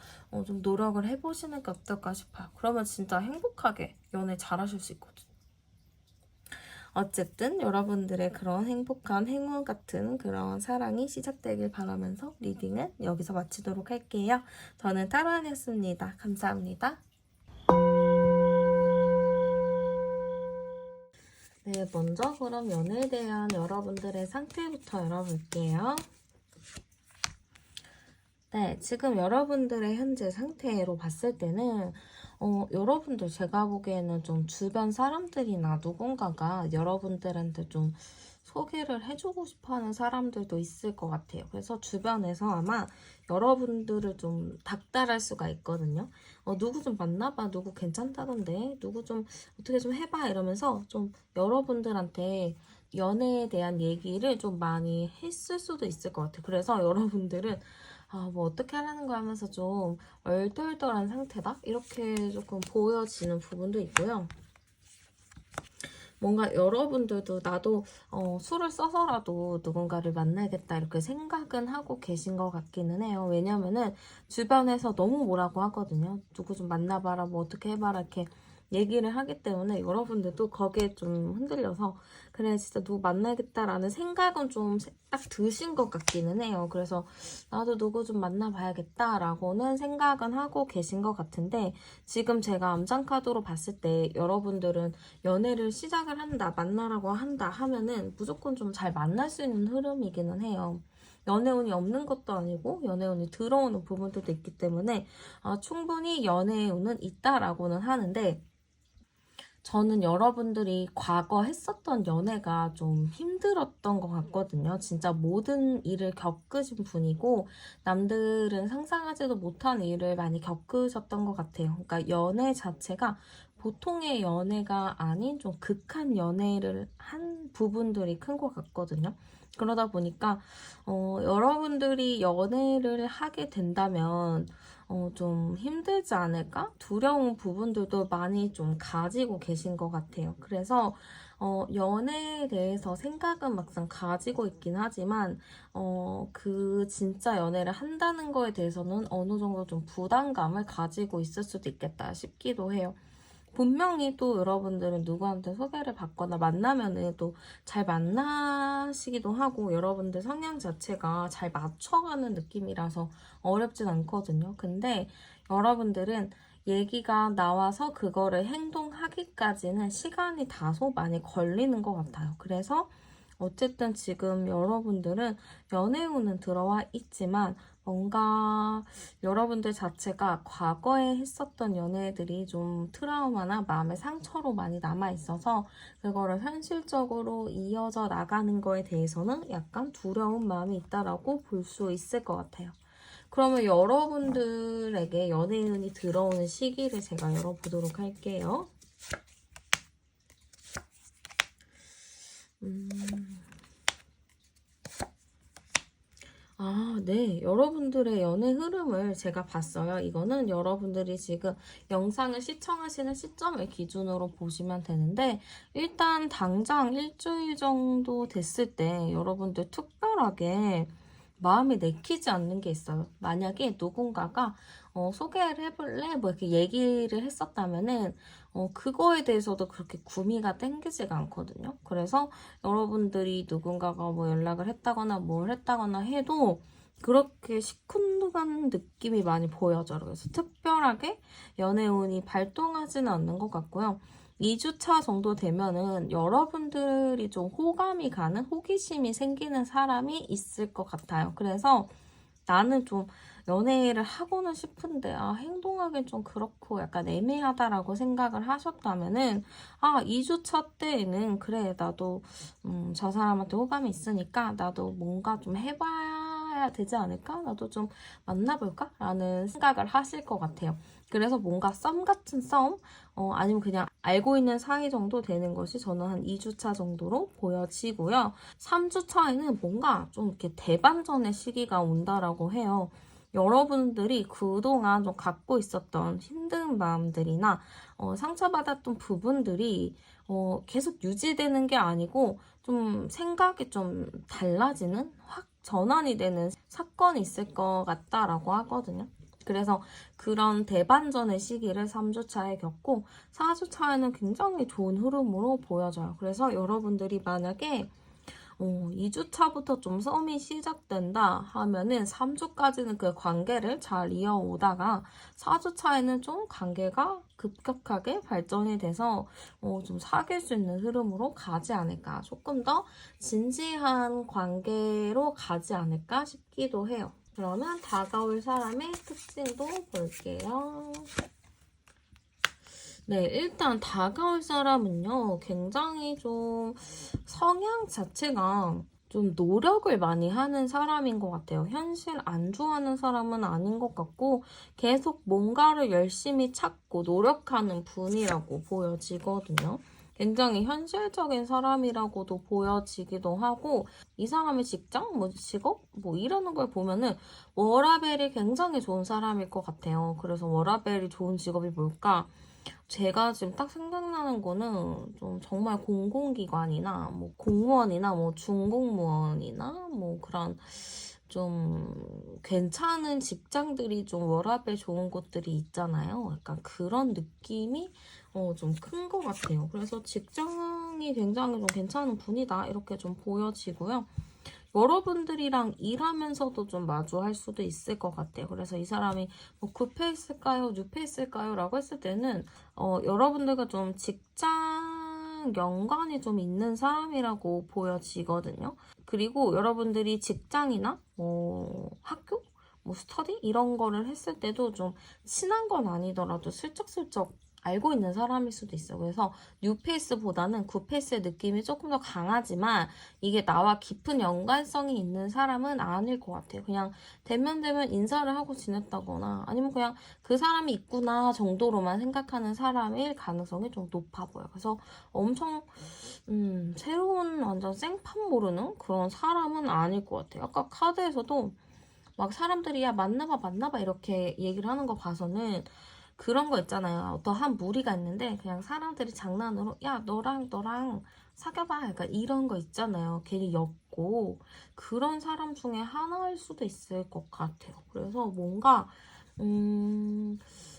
좀 노력을 해보시는 게 어떨까 싶어요. 그러면 진짜 행복하게 연애 잘하실 수 있거든요. 어쨌든 여러분들의 그런 행복한 행운 같은 그런 사랑이 시작되길 바라면서 리딩은 여기서 마치도록 할게요. 저는 타로안이었습니다. 감사합니다. 네, 먼저 그럼 연애에 대한 여러분들의 상태부터 열어볼게요. 네, 지금 여러분들의 현재 상태로 봤을 때는 여러분들 제가 보기에는 좀 주변 사람들이나 누군가가 여러분들한테 좀 소개를 해주고 싶어하는 사람들도 있을 것 같아요. 그래서 주변에서 아마 여러분들을 좀 닥달할 수가 있거든요. 누구 좀 만나봐, 누구 괜찮다던데, 누구 좀 어떻게 좀 해봐 이러면서 좀 여러분들한테 연애에 대한 얘기를 좀 많이 했을 수도 있을 것 같아요. 그래서 여러분들은 뭐 어떻게 하라는 거 하면서 좀 얼떨떨한 상태다? 이렇게 조금 보여지는 부분도 있고요. 뭔가 여러분들도 나도 술을 써서라도 누군가를 만나겠다 이렇게 생각은 하고 계신 것 같기는 해요. 왜냐면은 주변에서 너무 뭐라고 하거든요. 누구 좀 만나봐라, 뭐 어떻게 해봐라 이렇게 얘기를 하기 때문에 여러분들도 거기에 좀 흔들려서 그래 진짜 누구 만나겠다라는 생각은 좀 딱 드신 것 같기는 해요. 그래서 나도 누구 좀 만나봐야겠다라고는 생각은 하고 계신 것 같은데 지금 제가 암장카드로 봤을 때 여러분들은 연애를 시작을 한다, 만나라고 한다 하면은 무조건 좀 잘 만날 수 있는 흐름이기는 해요. 연애운이 없는 것도 아니고 연애운이 들어오는 부분들도 있기 때문에 충분히 연애운은 있다라고는 하는데 저는 여러분들이 과거 했었던 연애가 좀 힘들었던 것 같거든요. 진짜 모든 일을 겪으신 분이고 남들은 상상하지도 못한 일을 많이 겪으셨던 것 같아요. 그러니까 연애 자체가 보통의 연애가 아닌 좀 극한 연애를 한 부분들이 큰 것 같거든요. 그러다 보니까 여러분들이 연애를 하게 된다면 좀 힘들지 않을까? 두려운 부분들도 많이 좀 가지고 계신 것 같아요. 그래서 연애에 대해서 생각은 막상 가지고 있긴 하지만 그 진짜 연애를 한다는 거에 대해서는 어느 정도 좀 부담감을 가지고 있을 수도 있겠다 싶기도 해요. 분명히 또 여러분들은 누구한테 소개를 받거나 만나면은 또 잘 만나시기도 하고 여러분들 성향 자체가 잘 맞춰가는 느낌이라서 어렵진 않거든요. 근데 여러분들은 얘기가 나와서 그거를 행동하기까지는 시간이 다소 많이 걸리는 것 같아요. 그래서 어쨌든 지금 여러분들은 연애운은 들어와 있지만 뭔가 여러분들 자체가 과거에 했었던 연애들이 좀 트라우마나 마음의 상처로 많이 남아있어서 그거를 현실적으로 이어져 나가는 거에 대해서는 약간 두려운 마음이 있다라고 볼 수 있을 것 같아요. 그러면 여러분들에게 연애운이 들어오는 시기를 제가 열어보도록 할게요. 네. 여러분들의 연애 흐름을 제가 봤어요. 이거는 여러분들이 지금 영상을 시청하시는 시점을 기준으로 보시면 되는데 일단 당장 일주일 정도 됐을 때 여러분들 특별하게 마음이 내키지 않는 게 있어요. 만약에 누군가가 소개를 해볼래? 뭐 이렇게 얘기를 했었다면은 그거에 대해서도 그렇게 구미가 땡기지가 않거든요. 그래서 여러분들이 누군가가 뭐 연락을 했다거나 뭘 했다거나 해도 그렇게 시큰둥한 느낌이 많이 보여져요. 그래서 특별하게 연애운이 발동하지는 않는 것 같고요. 2주차 정도 되면은 여러분들이 좀 호감이 가는, 호기심이 생기는 사람이 있을 것 같아요. 그래서 나는 좀 연애를 하고는 싶은데 행동하기는 좀 그렇고 약간 애매하다라고 생각을 하셨다면은 2주차 때에는 그래 나도 저 사람한테 호감이 있으니까 나도 뭔가 좀 해봐야 되지 않을까? 나도 좀 만나볼까? 라는 생각을 하실 것 같아요. 그래서 뭔가 썸 같은 썸 아니면 그냥 알고 있는 사이 정도 되는 것이 저는 한 2주차 정도로 보여지고요. 3주차에는 뭔가 좀 이렇게 대반전의 시기가 온다라고 해요. 여러분들이 그동안 좀 갖고 있었던 힘든 마음들이나 상처받았던 부분들이 계속 유지되는 게 아니고 좀 생각이 좀 달라지는, 확 전환이 되는 사건이 있을 것 같다라고 하거든요. 그래서 그런 대반전의 시기를 3주차에 겪고 4주차에는 굉장히 좋은 흐름으로 보여져요. 그래서 여러분들이 만약에 2주차부터 좀 썸이 시작된다 하면은 3주까지는 그 관계를 잘 이어오다가 4주차에는 좀 관계가 급격하게 발전이 돼서 좀 사귈 수 있는 흐름으로 가지 않을까. 조금 더 진지한 관계로 가지 않을까 싶기도 해요. 그러면 다가올 사람의 특징도 볼게요. 네, 일단 다가올 사람은요, 굉장히 좀 성향 자체가 좀 노력을 많이 하는 사람인 것 같아요. 현실 안주하는 사람은 아닌 것 같고 계속 뭔가를 열심히 찾고 노력하는 분이라고 보여지거든요. 굉장히 현실적인 사람이라고도 보여지기도 하고 이 사람의 직장, 뭐 직업, 뭐 이러는 걸 보면은 워라밸이 굉장히 좋은 사람일 것 같아요. 그래서 워라밸이 좋은 직업이 뭘까? 제가 지금 딱 생각나는 거는 좀 정말 공공기관이나 뭐 공무원이나 뭐 중공무원이나 뭐 그런 좀 괜찮은 직장들이 좀 워라밸 좋은 곳들이 있잖아요. 약간 그런 느낌이 좀 큰 것 같아요. 그래서 직장이 굉장히 좀 괜찮은 분이다 이렇게 좀 보여지고요. 여러분들이랑 일하면서도 좀 마주할 수도 있을 것 같아요. 그래서 이 사람이 뭐 구패했을까요? 뉴패했을까요? 라고 했을 때는 여러분들과 좀 직장 연관이 좀 있는 사람이라고 보여지거든요. 그리고 여러분들이 직장이나 뭐 학교? 뭐 스터디? 이런 거를 했을 때도 좀 친한 건 아니더라도 슬쩍슬쩍 알고 있는 사람일 수도 있어요. 그래서 뉴페이스보다는 구페이스의 느낌이 조금 더 강하지만 이게 나와 깊은 연관성이 있는 사람은 아닐 것 같아요. 그냥 대면대면 인사를 하고 지냈다거나 아니면 그냥 그 사람이 있구나 정도로만 생각하는 사람일 가능성이 좀 높아 보여요. 그래서 엄청 새로운 완전 생판 모르는 그런 사람은 아닐 것 같아요. 아까 카드에서도 막 사람들이 야 만나봐 이렇게 얘기를 하는 거 봐서는 그런 거 있잖아요. 어떠한 무리가 있는데 그냥 사람들이 장난으로 야 너랑 사귀어봐 약간 이런 거 있잖아요. 괜히 엮고 그런 사람 중에 하나일 수도 있을 것 같아요. 그래서 뭔가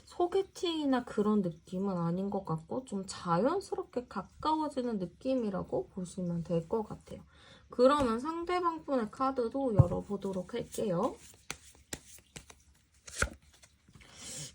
소개팅이나 그런 느낌은 아닌 것 같고 좀 자연스럽게 가까워지는 느낌이라고 보시면 될 것 같아요. 그러면 상대방 분의 카드도 열어보도록 할게요.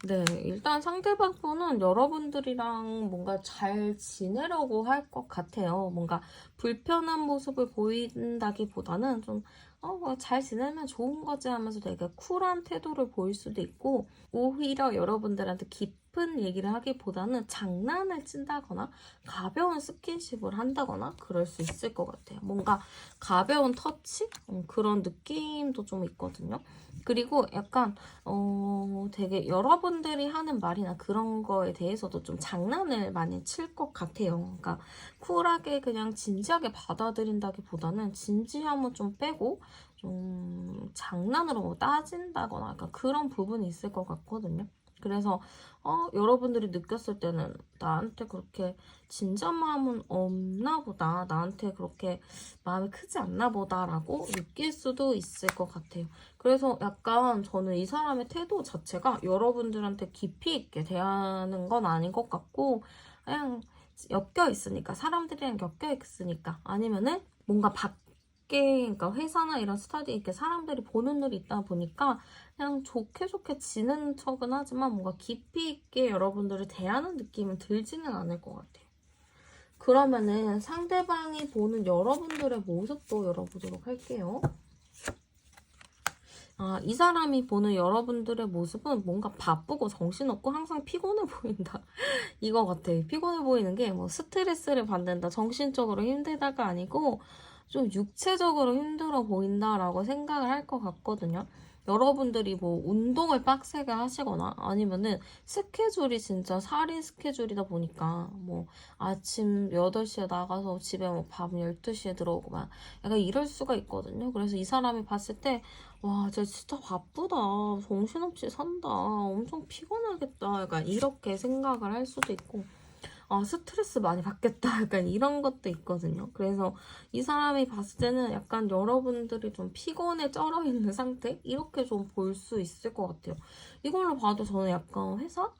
네, 일단 상대방 분은 여러분들이랑 뭔가 잘 지내려고 할 것 같아요. 뭔가 불편한 모습을 보인다기보다는 좀, 뭐 잘 지내면 좋은 거지 하면서 되게 쿨한 태도를 보일 수도 있고, 오히려 여러분들한테 깊은 얘기를 하기보다는 장난을 친다거나, 가벼운 스킨십을 한다거나, 그럴 수 있을 것 같아요. 뭔가 가벼운 터치? 그런 느낌도 좀 있거든요. 그리고 약간 되게 여러분들이 하는 말이나 그런 거에 대해서도 좀 장난을 많이 칠 것 같아요. 그러니까 쿨하게 그냥 진지하게 받아들인다기보다는 진지함은 좀 빼고 좀 장난으로 뭐 따진다거나 약간 그런 부분이 있을 것 같거든요. 그래서 여러분들이 느꼈을 때는 나한테 그렇게 진지한 마음은 없나 보다. 나한테 그렇게 마음이 크지 않나 보다라고 느낄 수도 있을 것 같아요. 그래서 약간 저는 이 사람의 태도 자체가 여러분들한테 깊이 있게 대하는 건 아닌 것 같고 그냥 엮여 있으니까 사람들이랑 엮여 있으니까 아니면은 뭔가 밖에 그러니까 회사나 이런 스터디 이렇게 사람들이 보는 눈이 있다 보니까 그냥 좋게 지내는 척은 하지만 뭔가 깊이 있게 여러분들을 대하는 느낌은 들지는 않을 것 같아요. 그러면은 상대방이 보는 여러분들의 모습도 열어보도록 할게요. 이 사람이 보는 여러분들의 모습은 뭔가 바쁘고 정신없고 항상 피곤해 보인다. 이거 같아. 피곤해 보이는 게 뭐 스트레스를 받는다, 정신적으로 힘들다가 아니고 좀 육체적으로 힘들어 보인다라고 생각을 할 것 같거든요. 여러분들이 뭐 운동을 빡세게 하시거나 아니면은 스케줄이 진짜 살인 스케줄이다 보니까 뭐 아침 8시에 나가서 집에 뭐 밤 12시에 들어오고 막 약간 이럴 수가 있거든요. 그래서 이 사람이 봤을 때 와, 쟤 진짜 바쁘다. 정신없이 산다. 엄청 피곤하겠다. 약간 이렇게 생각을 할 수도 있고 스트레스 많이 받겠다. 약간 이런 것도 있거든요. 그래서 이 사람이 봤을 때는 약간 여러분들이 좀 피곤에 쩔어 있는 상태? 이렇게 좀 볼 수 있을 것 같아요. 이걸로 봐도 저는 약간 회사?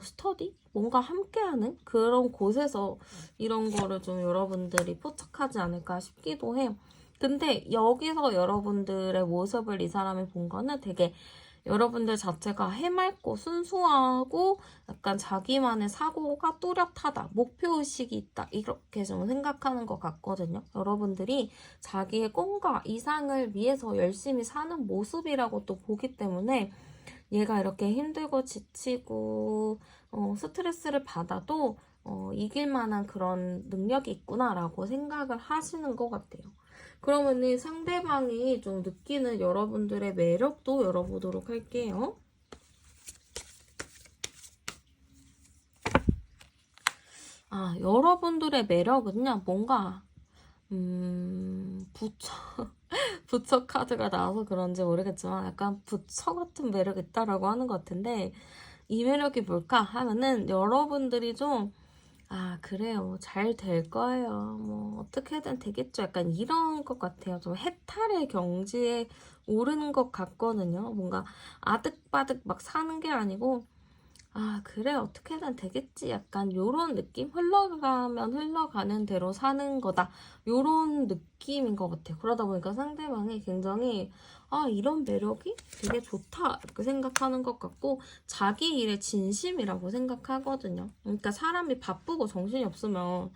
스터디? 뭔가 함께하는 그런 곳에서 이런 거를 좀 여러분들이 포착하지 않을까 싶기도 해요. 근데 여기서 여러분들의 모습을 이 사람이 본 거는 되게 여러분들 자체가 해맑고 순수하고 약간 자기만의 사고가 뚜렷하다, 목표의식이 있다, 이렇게 좀 생각하는 것 같거든요. 여러분들이 자기의 꿈과 이상을 위해서 열심히 사는 모습이라고 또 보기 때문에 얘가 이렇게 힘들고 지치고 스트레스를 받아도 이길 만한 그런 능력이 있구나라고 생각을 하시는 것 같아요. 그러면은 상대방이 좀 느끼는 여러분들의 매력도 열어보도록 할게요. 여러분들의 매력은요, 뭔가, 부처 카드가 나와서 그런지 모르겠지만 약간 부처 같은 매력이 있다라고 하는 것 같은데, 이 매력이 뭘까 하면은 여러분들이 좀 그래요. 잘 될 거예요. 뭐, 어떻게든 되겠죠. 약간 이런 것 같아요. 좀 해탈의 경지에 오르는 것 같거든요. 뭔가 아득바득 막 사는 게 아니고, 그래, 어떻게든 되겠지. 약간 요런 느낌? 흘러가면 흘러가는 대로 사는 거다. 요런 느낌인 것 같아요. 그러다 보니까 상대방이 굉장히, 이런 매력이 되게 좋다. 이렇게 생각하는 것 같고, 자기 일에 진심이라고 생각하거든요. 그러니까 사람이 바쁘고 정신이 없으면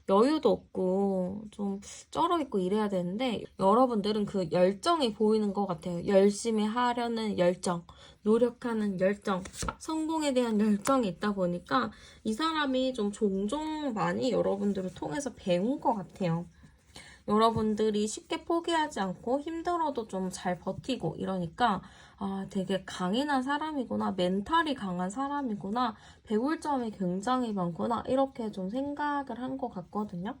여유도 없고, 좀 쩔어있고 이래야 되는데, 여러분들은 그 열정이 보이는 것 같아요. 열심히 하려는 열정. 노력하는 열정, 성공에 대한 열정이 있다 보니까 이 사람이 좀 종종 많이 여러분들을 통해서 배운 것 같아요. 여러분들이 쉽게 포기하지 않고 힘들어도 좀 잘 버티고 이러니까 되게 강인한 사람이구나, 멘탈이 강한 사람이구나, 배울 점이 굉장히 많구나 이렇게 좀 생각을 한 것 같거든요.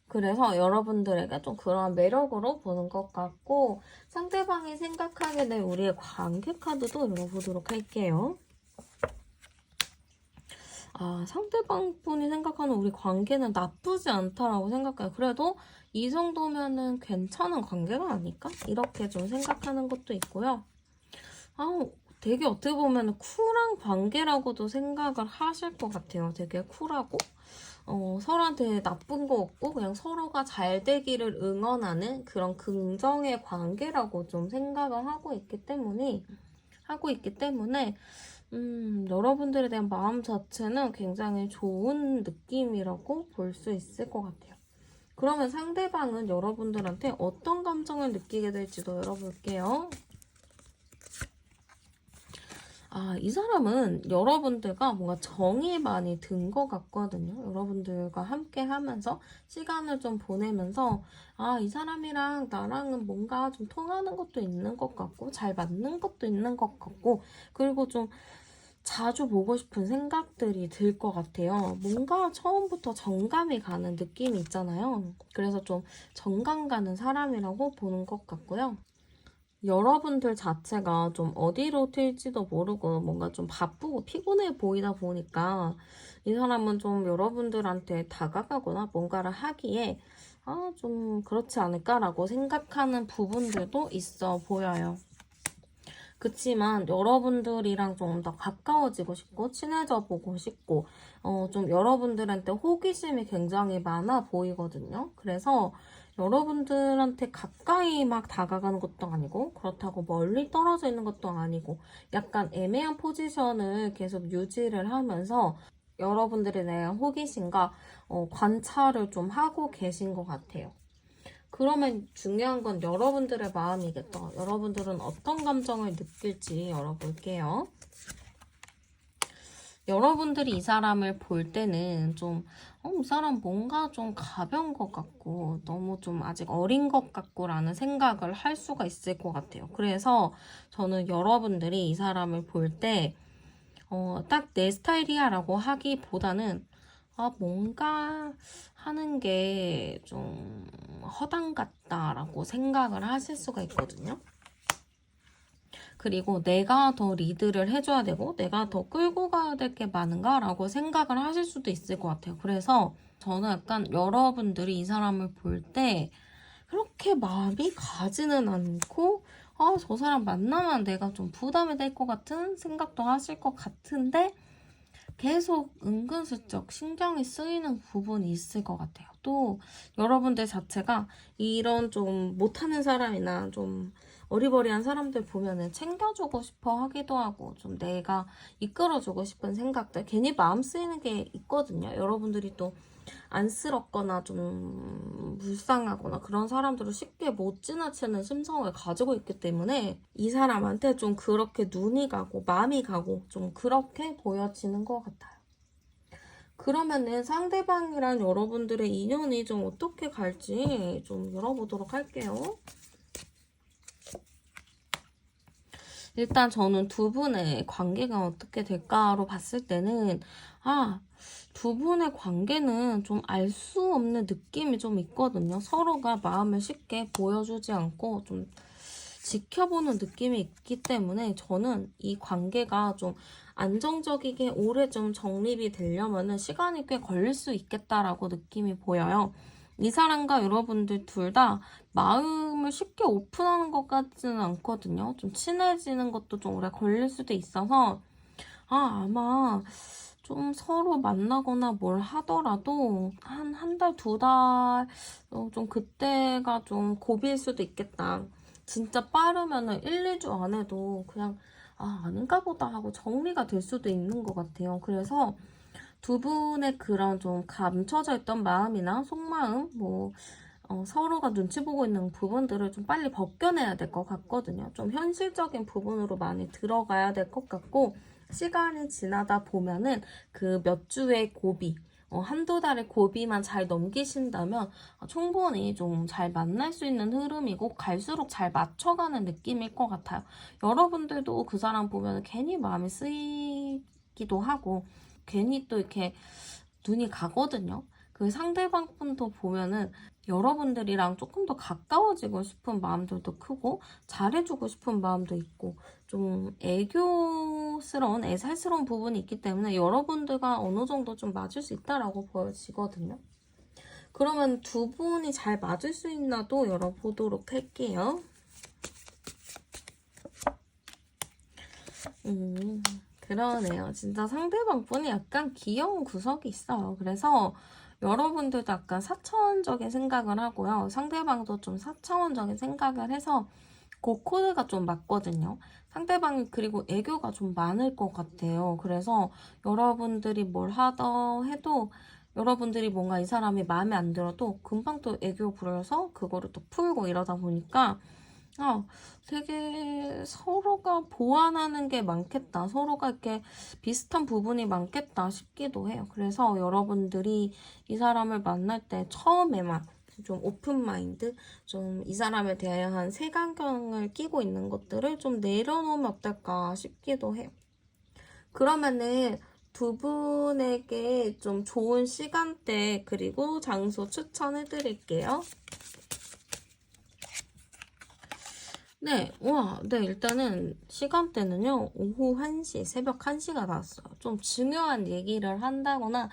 그래서 여러분들에게 좀 그런 매력으로 보는 것 같고 상대방이 생각하게 될 우리의 관계 카드도 열어보도록 할게요. 상대방 분이 생각하는 우리 관계는 나쁘지 않다라고 생각해요. 그래도 이 정도면은 괜찮은 관계가 아닐까? 이렇게 좀 생각하는 것도 있고요. 되게 어떻게 보면 쿨한 관계라고도 생각을 하실 것 같아요. 되게 쿨하고 서로한테 나쁜 거 없고 그냥 서로가 잘 되기를 응원하는 그런 긍정의 관계라고 좀 생각을 하고 있기 때문에 여러분들에 대한 마음 자체는 굉장히 좋은 느낌이라고 볼 수 있을 것 같아요. 그러면 상대방은 여러분들한테 어떤 감정을 느끼게 될지도 열어볼게요. 이 사람은 여러분들과 뭔가 정이 많이 든 것 같거든요. 여러분들과 함께 하면서 시간을 좀 보내면서 이 사람이랑 나랑은 뭔가 좀 통하는 것도 있는 것 같고 잘 맞는 것도 있는 것 같고 그리고 좀 자주 보고 싶은 생각들이 들 것 같아요. 뭔가 처음부터 정감이 가는 느낌이 있잖아요. 그래서 좀 정감 가는 사람이라고 보는 것 같고요. 여러분들 자체가 좀 어디로 튈지도 모르고 뭔가 좀 바쁘고 피곤해 보이다 보니까 이 사람은 좀 여러분들한테 다가가거나 뭔가를 하기에 좀 그렇지 않을까라고 생각하는 부분들도 있어 보여요. 그치만 여러분들이랑 좀 더 가까워지고 싶고 친해져 보고 싶고 좀 여러분들한테 호기심이 굉장히 많아 보이거든요. 그래서 여러분들한테 가까이 막 다가가는 것도 아니고 그렇다고 멀리 떨어져 있는 것도 아니고 약간 애매한 포지션을 계속 유지를 하면서 여러분들에 대한 호기심과 관찰을 좀 하고 계신 것 같아요. 그러면 중요한 건 여러분들의 마음이겠죠. 여러분들은 어떤 감정을 느낄지 열어볼게요. 여러분들이 이 사람을 볼 때는 좀, 이 사람 뭔가 좀 가벼운 것 같고, 너무 좀 아직 어린 것 같고, 라는 생각을 할 수가 있을 것 같아요. 그래서 저는 여러분들이 이 사람을 볼 때, 딱 내 스타일이야 라고 하기보다는, 뭔가 하는 게 좀 허당 같다라고 생각을 하실 수가 있거든요. 그리고 내가 더 리드를 해줘야 되고 내가 더 끌고 가야 될 게 많은가 라고 생각을 하실 수도 있을 것 같아요. 그래서 저는 약간 여러분들이 이 사람을 볼 때 그렇게 마음이 가지는 않고 저 사람 만나면 내가 좀 부담이 될 것 같은 생각도 하실 것 같은데 계속 은근슬쩍 신경이 쓰이는 부분이 있을 것 같아요. 또 여러분들 자체가 이런 좀 못하는 사람이나 좀 어리버리한 사람들 보면은 챙겨주고 싶어 하기도 하고 좀 내가 이끌어주고 싶은 생각들 괜히 마음 쓰이는 게 있거든요. 여러분들이 또 안쓰럽거나 좀 불쌍하거나 그런 사람들을 쉽게 못 지나치는 심성을 가지고 있기 때문에 이 사람한테 좀 그렇게 눈이 가고 마음이 가고 좀 그렇게 보여지는 것 같아요. 그러면은 상대방이랑 여러분들의 인연이 좀 어떻게 갈지 좀 열어보도록 할게요. 일단 저는 두 분의 관계가 어떻게 될까로 봤을 때는 두 분의 관계는 좀 알 수 없는 느낌이 좀 있거든요. 서로가 마음을 쉽게 보여주지 않고 좀 지켜보는 느낌이 있기 때문에 저는 이 관계가 좀 안정적이게 오래 좀 정립이 되려면은 시간이 꽤 걸릴 수 있겠다라고 느낌이 보여요. 이 사람과 여러분들 둘 다 마음을 쉽게 오픈하는 것 같지는 않거든요. 좀 친해지는 것도 좀 오래 걸릴 수도 있어서 아마 좀 서로 만나거나 뭘 하더라도 한 달, 두 달, 좀 그때가 좀 고비일 수도 있겠다. 진짜 빠르면은 1, 2주 안에도 그냥 아닌가 보다 하고 정리가 될 수도 있는 것 같아요. 그래서 두 분의 그런 좀 감춰져 있던 마음이나 속마음, 서로가 눈치 보고 있는 부분들을 좀 빨리 벗겨내야 될 것 같거든요. 좀 현실적인 부분으로 많이 들어가야 될 것 같고, 시간이 지나다 보면은 그 몇 주의 고비, 한두 달의 고비만 잘 넘기신다면 충분히 좀 잘 만날 수 있는 흐름이고 갈수록 잘 맞춰가는 느낌일 것 같아요. 여러분들도 그 사람 보면 괜히 마음이 쓰이기도 하고 괜히 또 이렇게 눈이 가거든요. 그 상대방 분도 보면은 여러분들이랑 조금 더 가까워지고 싶은 마음들도 크고 잘해주고 싶은 마음도 있고 좀 애교스러운 애살스러운 부분이 있기 때문에 여러분들과 어느 정도 좀 맞을 수 있다라고 보여지거든요. 그러면 두 분이 잘 맞을 수 있나도 열어보도록 할게요. 그러네요. 진짜 상대방 분이 약간 귀여운 구석이 있어요. 그래서 여러분들도 약간 사차원적인 생각을 하고요. 상대방도 좀 사차원적인 생각을 해서 그 코드가 좀 맞거든요. 상대방이 그리고 애교가 좀 많을 것 같아요. 그래서 여러분들이 뭘 하더 해도 여러분들이 뭔가 이 사람이 마음에 안 들어도 금방 또 애교 부려서 그거를 또 풀고 이러다 보니까 되게 서로가 보완하는 게 많겠다. 서로가 이렇게 비슷한 부분이 많겠다 싶기도 해요. 그래서 여러분들이 이 사람을 만날 때 처음에만 좀 오픈 마인드, 좀 이 사람에 대한 색안경을 끼고 있는 것들을 좀 내려놓으면 어떨까 싶기도 해요. 그러면은 두 분에게 좀 좋은 시간대 그리고 장소 추천해드릴게요. 네, 일단은 시간대는요, 오후 1시, 새벽 1시가 나왔어요. 좀 중요한 얘기를 한다거나,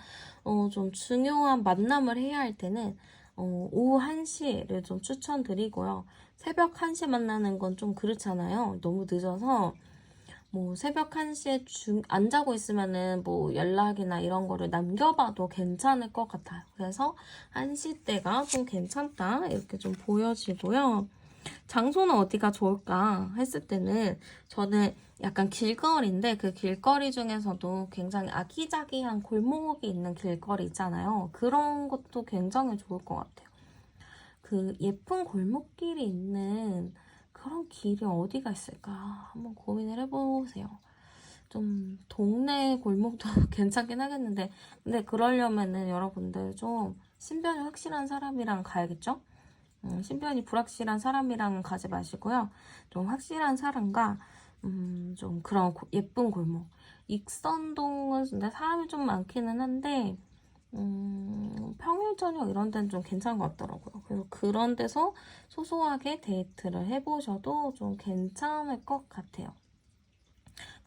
좀 중요한 만남을 해야 할 때는, 오후 1시를 좀 추천드리고요. 새벽 1시 만나는 건 좀 그렇잖아요. 너무 늦어서, 새벽 1시에 안 자고 있으면은 연락이나 이런 거를 남겨봐도 괜찮을 것 같아요. 그래서 1시 때가 좀 괜찮다. 이렇게 좀 보여지고요. 장소는 어디가 좋을까 했을 때는 저는 약간 길거리인데 그 길거리 중에서도 굉장히 아기자기한 골목이 있는 길거리 있잖아요. 그런 것도 굉장히 좋을 것 같아요. 그 예쁜 골목길이 있는 그런 길이 어디가 있을까 한번 고민을 해보세요. 좀 동네 골목도 괜찮긴 하겠는데 근데 그러려면은 여러분들 좀 신변이 확실한 사람이랑 가야겠죠? 신변이 불확실한 사람이랑 가지 마시고요. 좀 확실한 사람과 좀 그런 예쁜 골목. 익선동은 근데 사람이 좀 많기는 한데 평일 저녁 이런 데는 좀 괜찮은 것 같더라고요. 그래서 그런 데서 소소하게 데이트를 해보셔도 좀 괜찮을 것 같아요.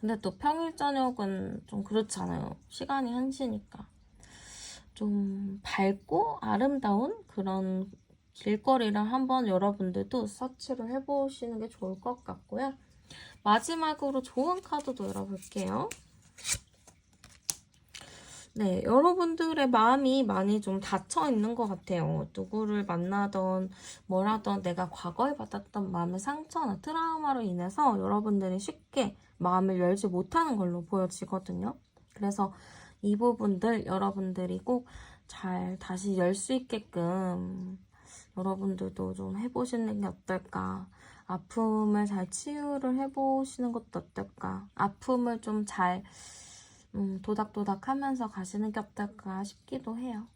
근데 또 평일 저녁은 좀 그렇잖아요. 시간이 한시니까. 좀 밝고 아름다운 그런 길거리를 한번 여러분들도 서치를 해보시는 게 좋을 것 같고요. 마지막으로 좋은 카드도 열어볼게요. 네, 여러분들의 마음이 많이 좀 닫혀 있는 것 같아요. 누구를 만나던 뭘 하던 내가 과거에 받았던 마음의 상처나 트라우마로 인해서 여러분들이 쉽게 마음을 열지 못하는 걸로 보여지거든요. 그래서 이 부분들 여러분들이 꼭 잘 다시 열 수 있게끔 여러분들도 좀 해보시는 게 어떨까. 아픔을 잘 치유를 해보시는 것도 어떨까. 아픔을 좀 잘 도닥도닥 하면서 가시는 게 어떨까 싶기도 해요.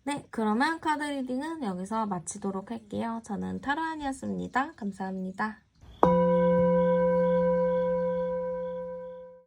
네, 그러면 카드 리딩은 여기서 마치도록 할게요. 저는 타로안이었습니다. 감사합니다.